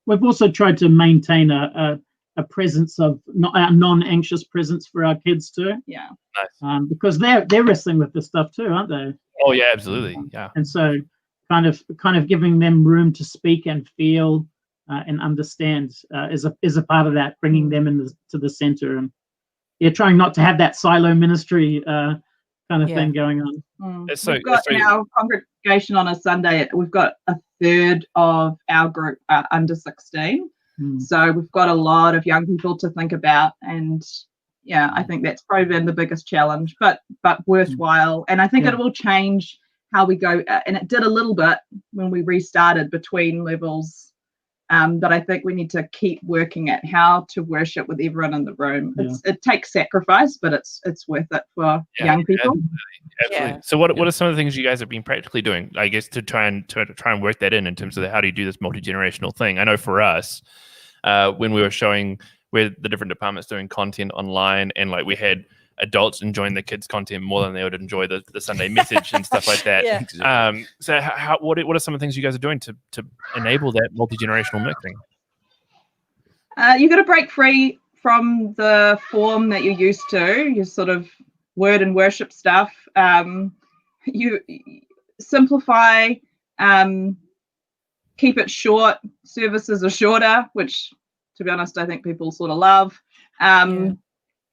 We've also tried to maintain a presence of a non-anxious presence for our kids too. Yeah, nice. Because they're wrestling with this stuff too, aren't they? Oh yeah, absolutely. Yeah. And so kind of giving them room to speak and feel and understand is a part of that, bringing them to the center, and trying not to have that silo ministry kind of thing going on. We've got in our congregation on a Sunday, we've got a third of our group under 16. So we've got a lot of young people to think about, and I think that's probably been the biggest challenge, but worthwhile. And I think it will change how we go, and it did a little bit when we restarted between levels. But I think we need to keep working at how to worship with everyone in the room. It takes sacrifice, but it's worth it for young people. Absolutely. Yeah. So what are some of the things you guys have been practically doing, I guess, to try and work that in terms of how do you do this multi-generational thing? I know for us, when we were showing where the different departments doing content online, and like we had adults enjoying the kids' content more than they would enjoy the Sunday message and stuff like that. So what are some of the things you guys are doing to enable that multi-generational mixing? You got to break free from the form that you're used to, your sort of word and worship stuff. You simplify, keep it short. Services are shorter, which, to be honest, I think people sort of love.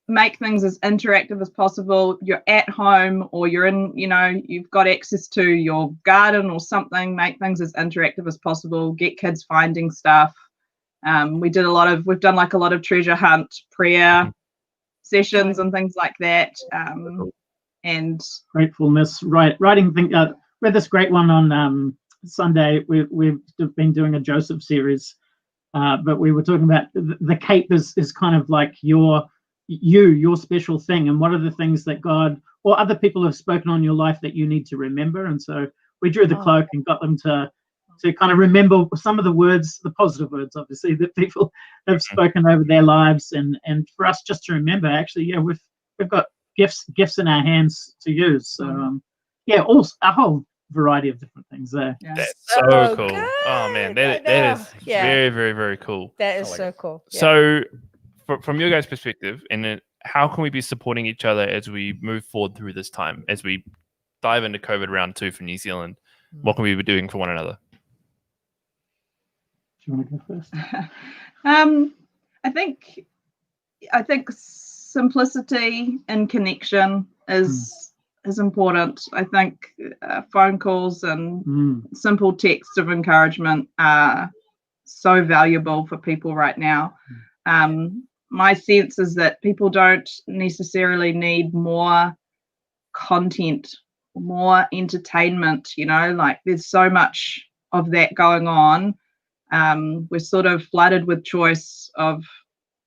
Make things as interactive as possible. You're at home, or you're in, you've got access to your garden or something. Make things as interactive as possible. Get kids finding stuff. We've done like a lot of treasure hunt prayer sessions and things like that. And gratefulness, writing thing. We had this great one on Sunday. We've been doing a Joseph series, but we were talking about the cape is kind of like your special thing, and what are the things that God or other people have spoken on your life that you need to remember. And so we drew the cloak and got them to kind of remember some of the words, the positive words, obviously, that people have spoken over their lives, and for us just to remember, actually, we've got gifts in our hands to use. So a whole variety of different things there. That's so cool. Good. Oh man, that is very, very, very cool. That is so cool. So from your guys' perspective, and how can we be supporting each other as we move forward through this time, as we dive into COVID round 2 for New Zealand? What can we be doing for one another? Do you want to go first? I think simplicity and connection is important. I think phone calls and simple texts of encouragement are so valuable for people right now. My sense is that people don't necessarily need more content, more entertainment, like there's so much of that going on. We're sort of flooded with choice of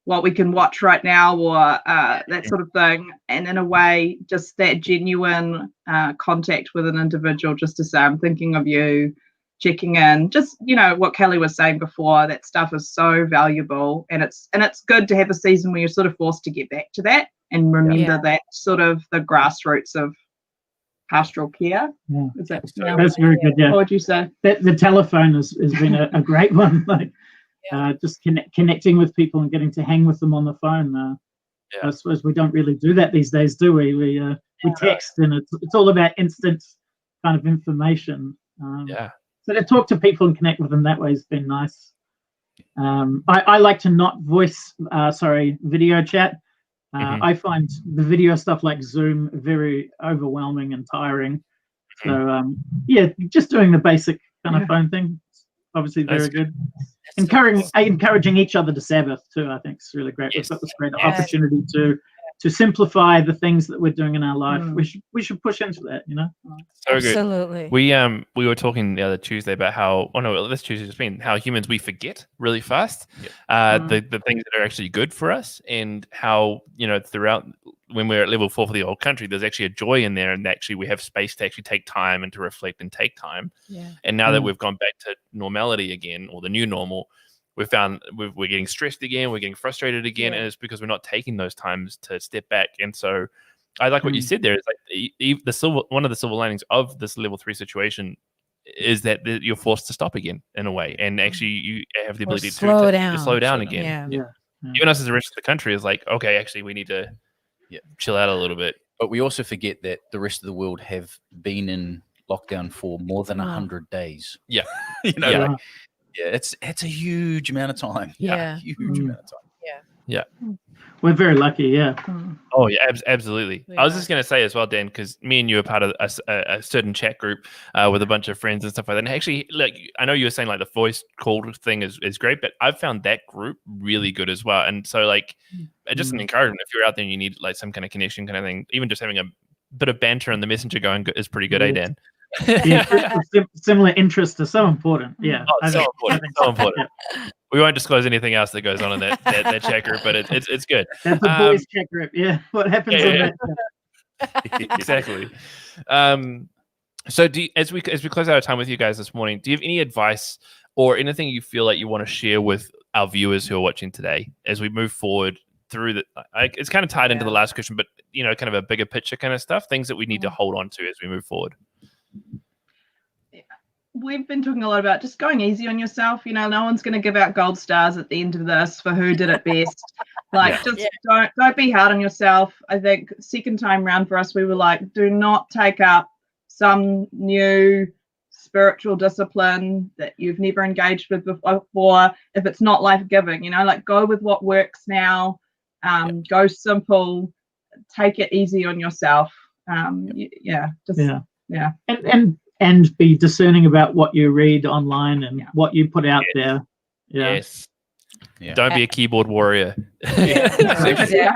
what we can watch right now, or that sort of thing. And in a way, just that genuine contact with an individual, just to say, I'm thinking of you, checking in, just, what Kelly was saying before, that stuff is so valuable. And it's good to have a season where you're sort of forced to get back to that and remember that sort of the grassroots of pastoral care. That's very good. Yeah. What would you say? The telephone has been a great one. Like just connecting with people and getting to hang with them on the phone. I suppose we don't really do that these days, do we? We text, and it's all about instant kind of information. So to talk to people and connect with them that way has been nice. I like to not video chat. I find the video stuff like Zoom very overwhelming and tiring. So just doing the basic kind of phone thing is obviously very good. Encouraging each other to Sabbath too, I think is really great. Yes. We've got this great opportunity to simplify the things that we're doing in our life. We should push into that, So Absolutely. good. We were talking the other Tuesday about this Tuesday's been how humans we forget really fast the things that are actually good for us, and how throughout when we're at level 4 for the old country, there's actually a joy in there, and actually we have space to actually take time and to reflect and take time. Yeah. And now that we've gone back to normality again, or the new normal, we've found we're getting stressed again, we're getting frustrated again, and it's because we're not taking those times to step back. And so I like what you said there. Is like one of the silver linings of this level 3 situation is that you're forced to stop again in a way, and actually you have the ability to slow down again. Yeah. Even us as the rest of the country is like, okay, actually we need to chill out a little bit. But we also forget that the rest of the world have been in lockdown for more than 100 days. Yeah. It's a huge amount of time. Yeah. Huge amount of time. Yeah. We're very lucky, yeah. Oh yeah, absolutely. We I was are. just going to say as well, Dan, because me and you are part of a certain chat group with a bunch of friends and stuff like that. And actually, like, I know you were saying like the voice call thing is great, but I've found that group really good as well. And so like, just an encouragement, if you're out there and you need like some kind of connection kind of thing, even just having a bit of banter on the messenger going is pretty good, Dan? Similar interests are so important. Yeah. So important. We won't disclose anything else that goes on in that chat group, but it's good. That's a boys chat group. Yeah. What happens on that? Exactly. So as we close out our time with you guys this morning, do you have any advice or anything you feel like you want to share with our viewers who are watching today as we move forward through the? It's kind of tied into the last question, but kind of a bigger picture kind of stuff, things that we need to hold on to as we move forward. We've been talking a lot about just going easy on yourself. No one's going to give out gold stars at the end of this for who did it best. Don't be hard on yourself. I think second time round for us, we were like, do not take up some new spiritual discipline that you've never engaged with before if it's not life-giving. Like go with what works now. Go simple. Take it easy on yourself. And be discerning about what you read online and what you put out there. Yeah. Yes. Yeah. Don't be a keyboard warrior. But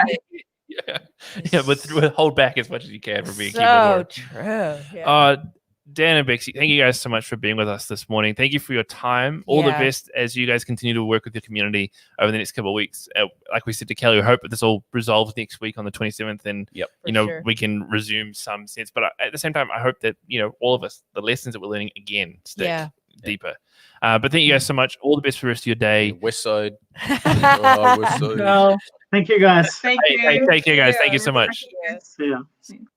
hold back as much as you can from being a keyboard warrior. So true. Dan and Bexy, thank you guys so much for being with us this morning. Thank you for your time. All the best as you guys continue to work with your community over the next couple of weeks. Like we said to Kelly, we hope that this all resolves next week on the 27th, and we can resume some sense. But at the same time, I hope that all of us, the lessons that we're learning again, stick deeper. But thank you guys so much. All the best for the rest of your day. West Side. West Side. No. Thank you, guys. Thank you. Hey, take care, guys. Thank you so much.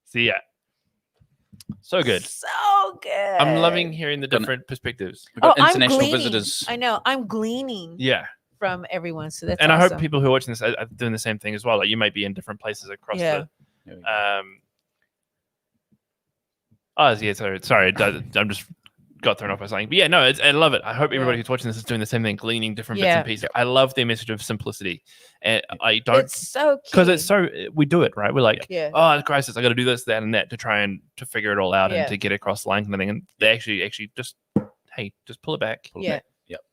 See ya. So good. So good. I'm loving hearing the different perspectives. We've got international visitors. I know. I'm gleaning. From everyone. So that's and awesome. I hope people who are watching this are doing the same thing as well. Like you might be in different places across the. Sorry. I'm just got thrown off by something. But yeah, no, I love it. I hope everybody who's watching this is doing the same thing, gleaning different bits and pieces. I love their message of simplicity. And I don't. It's so key. Because it's so, we do it, right? We're like, oh, crisis, I got to do this, that, and that to try and to figure it all out and to get across the line kind of thing. And they actually just pull it back.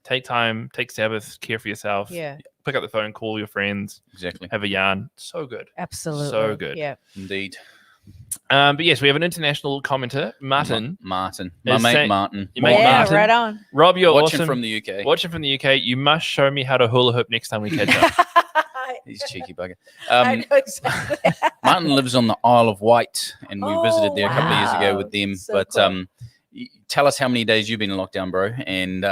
Take time, take Sabbath, care for yourself. Pick up the phone, call your friends. Exactly. Have a yarn. So good. Absolutely. So good. Yeah. Indeed. But yes, we have an international commenter, Martin. My mate Martin. Your mate Martin. Right on. Rob, you're watching awesome. from the UK. Watching from the UK. You must show me how to hula hoop next time we catch up. He's cheeky bugger. I know exactly. Martin lives on the Isle of Wight, and we visited there a couple of years ago with them. So cool. Tell us how many days you've been in lockdown, bro, and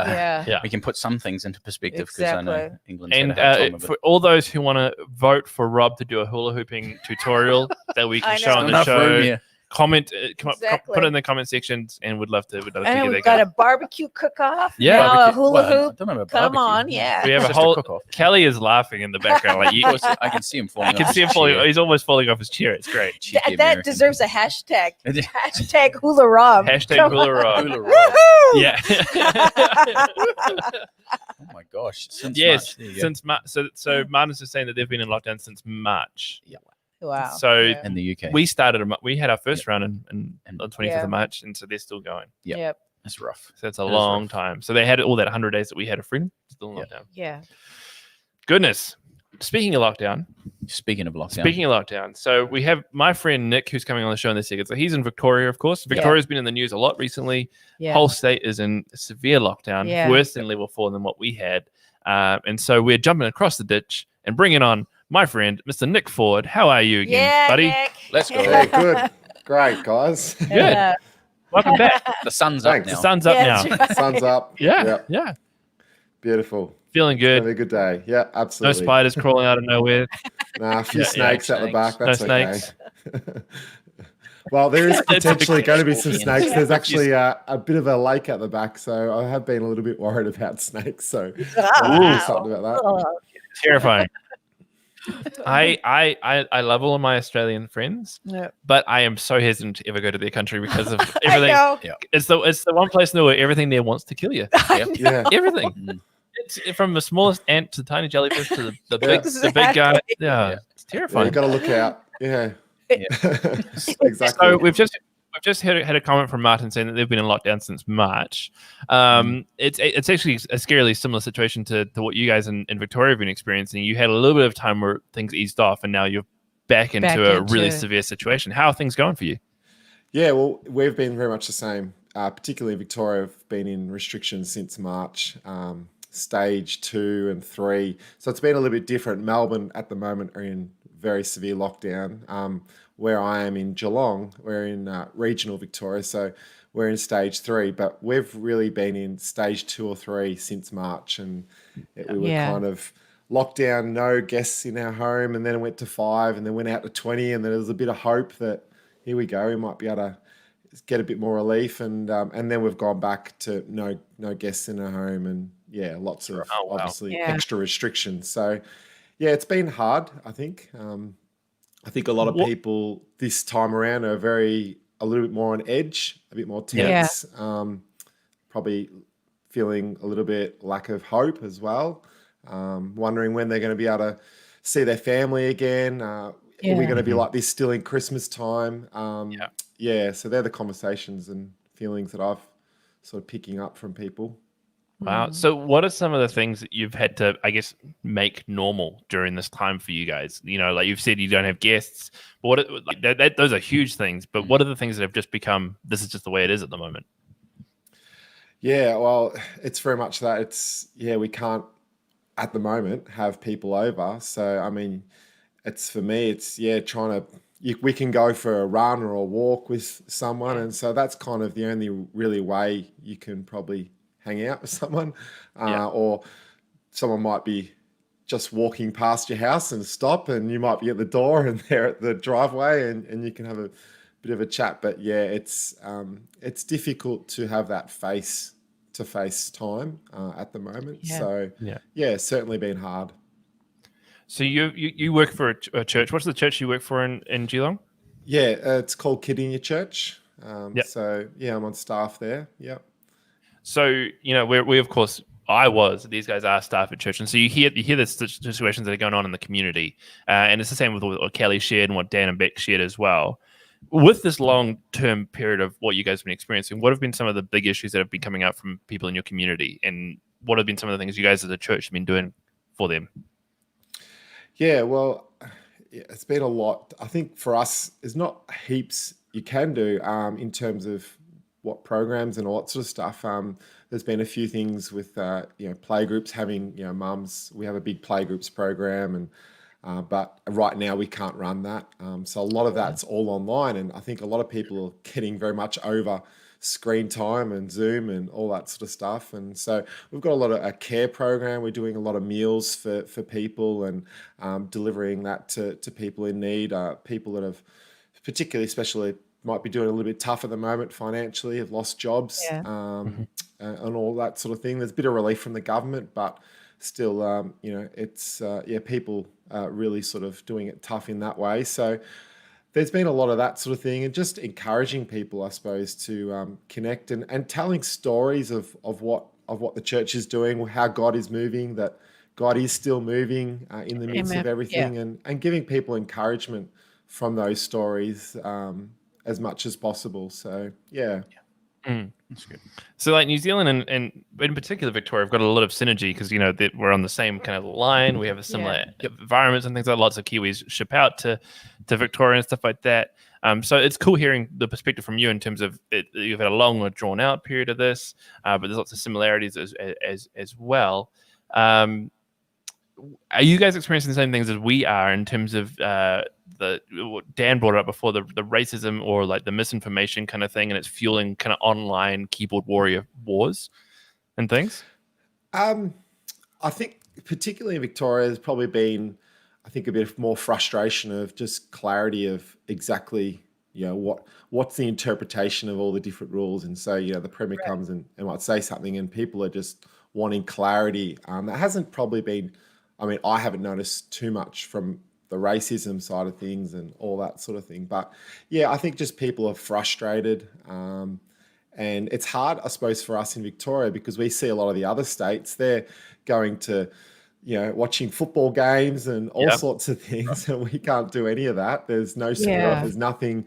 we can put some things into perspective because I know England's had a hard time of it. For all those who want to vote for Rob to do a hula hooping tutorial that we can show on the show, comment, put it in the comment sections, and we'd love to. And we've got a barbecue cook-off. Yeah, now a hula hoop. I don't know about Come barbecue. on, we have a whole. Kelly is laughing in the background. Like I can see him falling. I can see him falling. He's almost falling off his chair. It's great. That deserves a hashtag. Hashtag hula Rob. Hashtag hula Rob. Hula Rob. Yeah. Oh my gosh. Since March. So Martin's just saying that they've been in lockdown since March. Yeah. Wow. So in the UK, we started. We had our first round on the 25th of March, and so they're still going. Yep. That's rough. So that's a long time. So they had all that 100 days that we had of freedom. Still in lockdown. Yeah. Goodness. Speaking of lockdown. Speaking of lockdown. So we have my friend Nick, who's coming on the show in this second. So he's in Victoria, of course. Victoria's been in the news a lot recently. Yeah. Whole state is in severe lockdown, worse than level 4 than what we had. And so we're jumping across the ditch and bringing on my friend, Mr. Nick Ford. How are you again, buddy? Nick. Let's go. Yeah, good. Great, guys. Good. Welcome back. The sun's up Thanks. now. The sun's up now. Right. Sun's up. Yeah. Beautiful. Feeling It's gonna good. be a good day. Yeah, No absolutely. spiders crawling out of nowhere. Nah, a few snakes at the back. No That's snakes. okay. Well, there is potentially going to be some Yes. snakes. There's actually a bit of a lake at the back, so I have been a little bit worried about snakes. So I'll do something about that. Terrifying. I love all of my Australian friends, Yeah. but I am so hesitant to ever go to their country because of I everything. know. It's the one place in the world where everything there wants to kill you. Yeah. Everything. Mm. It's from the smallest ant to the tiny jellyfish to the big Exactly. guy. Yeah, Yeah. it's Yeah, terrifying. you've got to look out. Yeah. Yeah. Exactly. So we've just had a comment from Martin saying that they've been in lockdown since March. It's actually a scarily similar situation to what you guys in Victoria have been experiencing. You had a little bit of time where things eased off, and now you're back into a really severe situation. How are things going for you? Yeah, well, we've been very much the same. Particularly in Victoria, we've been in restrictions since March, stage 2 and 3. So it's been a little bit different. Melbourne at the moment are in very severe lockdown. Where I am in Geelong, we're in regional Victoria, so we're in stage 3. But we've really been in stage 2 or 3 since March, and we were kind of locked down, no guests in our home, and then it went to 5, and then went out to 20, and then there was a bit of hope that here we go, we might be able to get a bit more relief, and then we've gone back to no guests in our home, and lots of obviously extra restrictions. So it's been hard. I think a lot of people this time around are a little bit more on edge, a bit more tense, probably feeling a little bit lack of hope as well, wondering when they're going to be able to see their family again. Are we going to be like this still in Christmas time? So they're the conversations and feelings that I've sort of picking up from people. Wow. So what are some of the things that you've had to, I guess, make normal during this time for you guys? You know, like you've said, you don't have guests. But those are huge things. But what are the things that have just become, this is just the way it is at the moment? Yeah, well, it's very much that. We can't, at the moment, have people over. So, I mean, for me, trying to, we can go for a run or a walk with someone. And so that's kind of the only really way you can probably hang out with someone, or someone might be just walking past your house and stop, and you might be at the door and they're at the driveway, and you can have a bit of a chat. But it's difficult to have that face-to-face time at the moment. So it's certainly been hard. So you work for a church. What's the church you work for in Geelong? Yeah, it's called Kid in Your Church. So I'm on staff there. Yep. So, you know, we of course, these guys are staff at church. And so you hear the situations that are going on in the community. And it's the same with what Kelly shared and what Dan and Beck shared as well. With this long-term period of what you guys have been experiencing, what have been some of the big issues that have been coming up from people in your community? And what have been some of the things you guys as a church have been doing for them? Yeah, well, it's been a lot. I think for us, there's not heaps you can do in terms of what programs and all that sort of stuff. There's been a few things with play groups, having mums. We have a big play groups program, and but right now we can't run that. So a lot of that's all online, and I think a lot of people are getting very much over screen time and Zoom and all that sort of stuff. And so we've got a care program. We're doing a lot of meals for people, and delivering that to people in need, people that have especially might be doing a little bit tough at the moment financially, have lost jobs, and all that sort of thing. There's a bit of relief from the government, but still, it's people really sort of doing it tough in that way. So there's been a lot of that sort of thing, and just encouraging people, I suppose, to connect and telling stories of what the church is doing, how God is moving, that God is still moving in the midst of everything, and giving people encouragement from those stories as much as possible. So That's good. So like New Zealand and in particular Victoria have got a lot of synergy because we're on the same kind of line. We have a similar environments and things like that. Lots of Kiwis ship out to Victoria and stuff like that. So it's cool hearing the perspective from you in terms of you've had a long or drawn out period of this, but there's lots of similarities as well. Are you guys experiencing the same things as we are in terms of Dan brought it up before, the racism or like the misinformation kind of thing, and it's fueling kind of online keyboard warrior wars and things? I think particularly in Victoria, there's probably been, I think, a bit more frustration of just clarity of exactly, what's the interpretation of all the different rules. And so, the Premier comes and might say something and people are just wanting clarity. That hasn't probably been, I haven't noticed too much from the racism side of things and all that sort of thing. But yeah, I think just people are frustrated. And it's hard, I suppose, for us in Victoria because we see a lot of the other states, they're going to, watching football games and all sorts of things. And we can't do any of that. There's no sport, there's nothing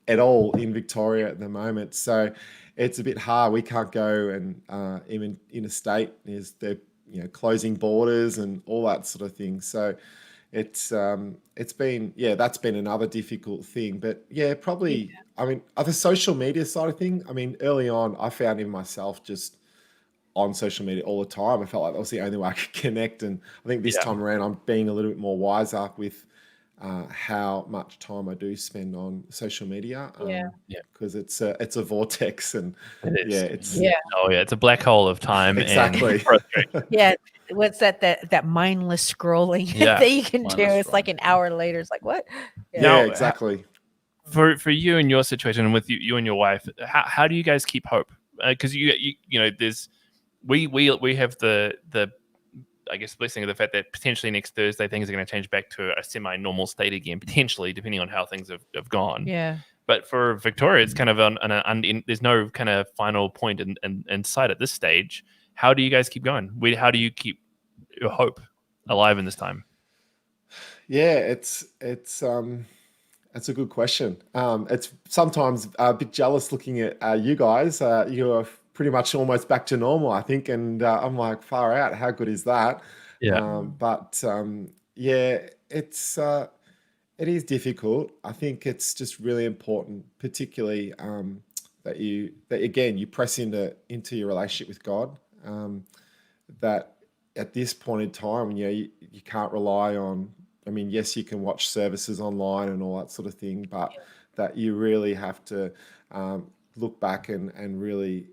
at all in Victoria at the moment. So it's a bit hard. We can't go and even in a state is they're closing borders and all that sort of thing. So it's been that's been another difficult thing. But probably the social media side of thing. Early on, I found even myself just on social media all the time. I felt like that was the only way I could connect. And I think this time around, I'm being a little bit more wiser with how much time I do spend on social media. Because it's a vortex and it's it's a black hole of time. Exactly. And what's that mindless scrolling that you can do? It's like an hour later. It's like what? Exactly. For you and your situation, and with you and your wife, how do you guys keep hope? Because there's we have the I guess blessing of the fact that potentially next Thursday things are going to change back to a semi-normal state again, potentially depending on how things have gone. Yeah. But for Victoria, it's kind of there's no kind of final point in sight at this stage. How do you guys keep going? How do you keep your hope alive in this time? Yeah, it's that's a good question. It's sometimes a bit jealous looking at you guys. You are pretty much almost back to normal, I think. And I'm like, far out. How good is that? Yeah. It is difficult. I think it's just really important, particularly that you press into your relationship with God. That at this point in time, you can't rely on. Yes, you can watch services online and all that sort of thing, but that you really have to look back and really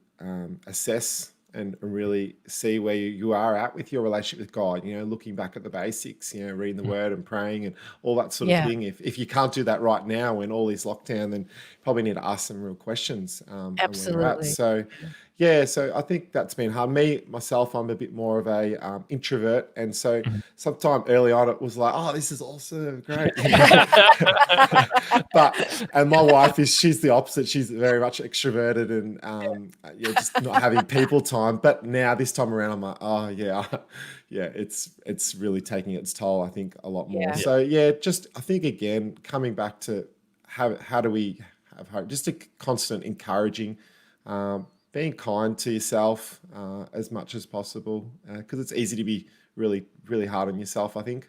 assess and really see where you are at with your relationship with God, looking back at the basics, reading the word and praying and all that sort of thing. If you can't do that right now when all is lockdown, then you probably need to ask some real questions. Absolutely. So I think that's been hard. Myself, I'm a bit more of a introvert. And so sometime early on, it was like, oh, this is awesome, great. And my wife she's the opposite. She's very much extroverted and just not having people time. But now this time around, I'm like, oh yeah, it's really taking its toll, I think, a lot more. So I think again, coming back to how do we have hope? Just a constant encouraging, being kind to yourself as much as possible, because it's easy to be really, really hard on yourself, I think.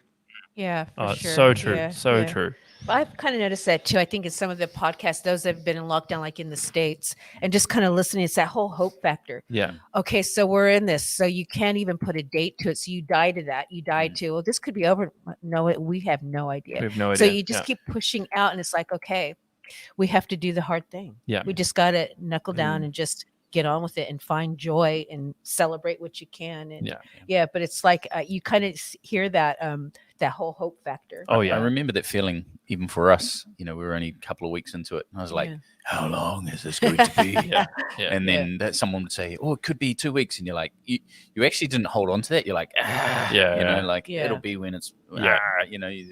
Yeah, for sure. So true. Yeah. True. I've kind of noticed that too. I think in some of the podcasts, those that have been in lockdown, like in the States, and just kind of listening, it's that whole hope factor. Yeah. Okay, so we're in this. So you can't even put a date to it. So you die to that. You die to, well, this could be over. No, we have no idea. We have no idea. So you just keep pushing out, and it's like, okay, we have to do the hard thing. Yeah. We just got to knuckle down and just get on with it and find joy and celebrate what you can. And but it's like you kind of hear that that whole hope factor. Oh yeah, I remember that feeling. Even for us, we were only a couple of weeks into it, and I was like, "How long is this going to be?" And then that someone would say, "Oh, it could be 2 weeks," and you're like, "You actually didn't hold on to that." You're like, it'll be when it's there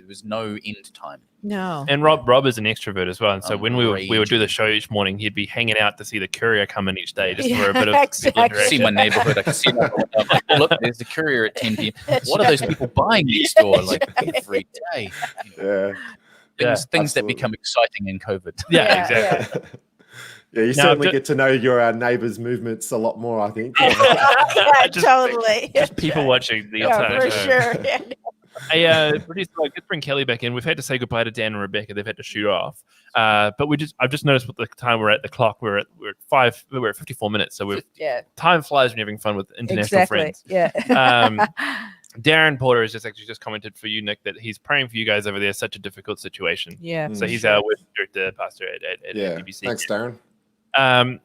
was no end time. No. And Rob is an extrovert as well, and so when we would do the show each morning, he'd be hanging out to see the courier come in each day just for a bit of interaction. See my neighborhood. I can see my look, there's the courier at 10 p.m. What are those people buying next door? Like every day. Yeah. Things that become exciting in COVID. Yeah, exactly. Yeah, you certainly get to know your neighbours' movements a lot more, I think. Totally. Just people watching the entire for show. sure. Hey, producer, let's bring Kelly back in. We've had to say goodbye to Dan and Rebecca. They've had to shoot off. But I've just noticed with the time we're at the clock, we're at 54 minutes. So time flies when you're having fun with international friends. Yeah. Darren Porter has just commented for you, Nick, that he's praying for you guys over there. Such a difficult situation. Yeah. So he's our worship director, pastor at BBC. Thanks, Darren.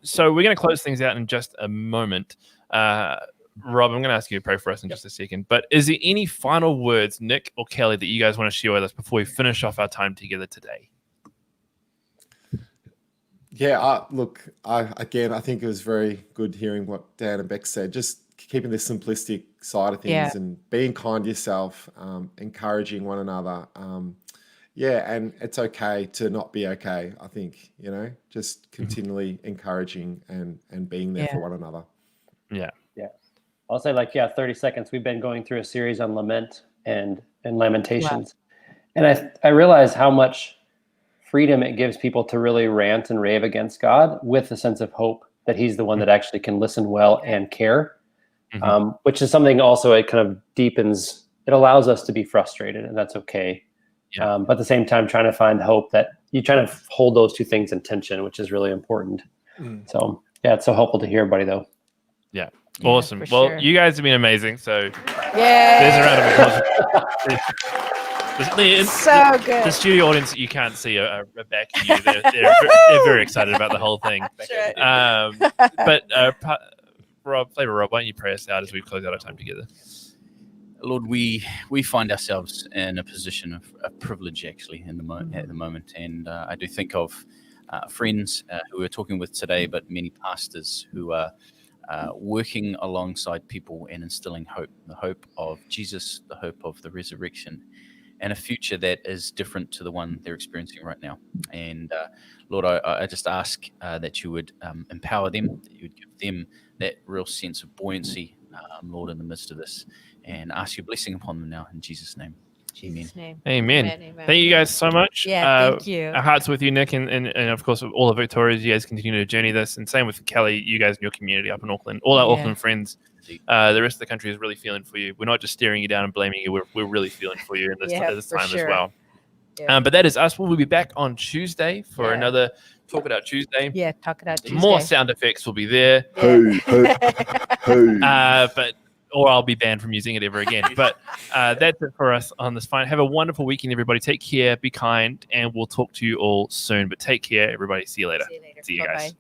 So we're going to close things out in just a moment. Rob, I'm going to ask you to pray for us in just a second. But is there any final words, Nick or Kelly, that you guys want to share with us before we finish off our time together today? Yeah, look, I think it was very good hearing what Dan and Beck said. Just keeping the simplistic side of things and being kind to yourself, encouraging one another. And it's okay to not be okay, I think, just continually encouraging and being there for one another. Yeah. I'll say 30 seconds. We've been going through a series on lament and lamentations. Wow. And I realize how much freedom it gives people to really rant and rave against God with a sense of hope that he's the one that actually can listen well and care, which is something also it kind of deepens. It allows us to be frustrated, and that's okay. Yeah. But at the same time, trying to find hope that you try to hold those two things in tension, which is really important. So it's so helpful to hear everybody though. Yeah. Awesome. Well, you guys have been amazing. So there's a round of applause. So good. The studio audience that you can't see are back in you. They're very excited about the whole thing. But Rob, why don't you pray us out as we close out our time together? Lord, we find ourselves in a position of privilege actually at the moment, and I do think of friends who we're talking with today, but many pastors who are working alongside people and instilling hope, the hope of Jesus, the hope of the resurrection, and a future that is different to the one they're experiencing right now. And Lord, I just ask that you would empower them, that you would give them that real sense of buoyancy, Lord, in the midst of this, and ask your blessing upon them now in Jesus' name. Amen. Thank you guys so much. Yeah, thank you. Our hearts with you, Nick, and of course all the Victorias. You guys continue to journey this, and same with Kelly. You guys in your community up in Auckland, all our Auckland friends. The rest of the country is really feeling for you. We're not just staring you down and blaming you. We're really feeling for you in this time as well. Yeah. But that is us. We'll be back on Tuesday for another Talk It Out Tuesday. Yeah, Talk It Out Tuesday. More sound effects will be there. Or I'll be banned from using it ever again. But that's it for us on this fine. Have a wonderful weekend, everybody. Take care, be kind, and we'll talk to you all soon. But take care, everybody. See you later. See you guys.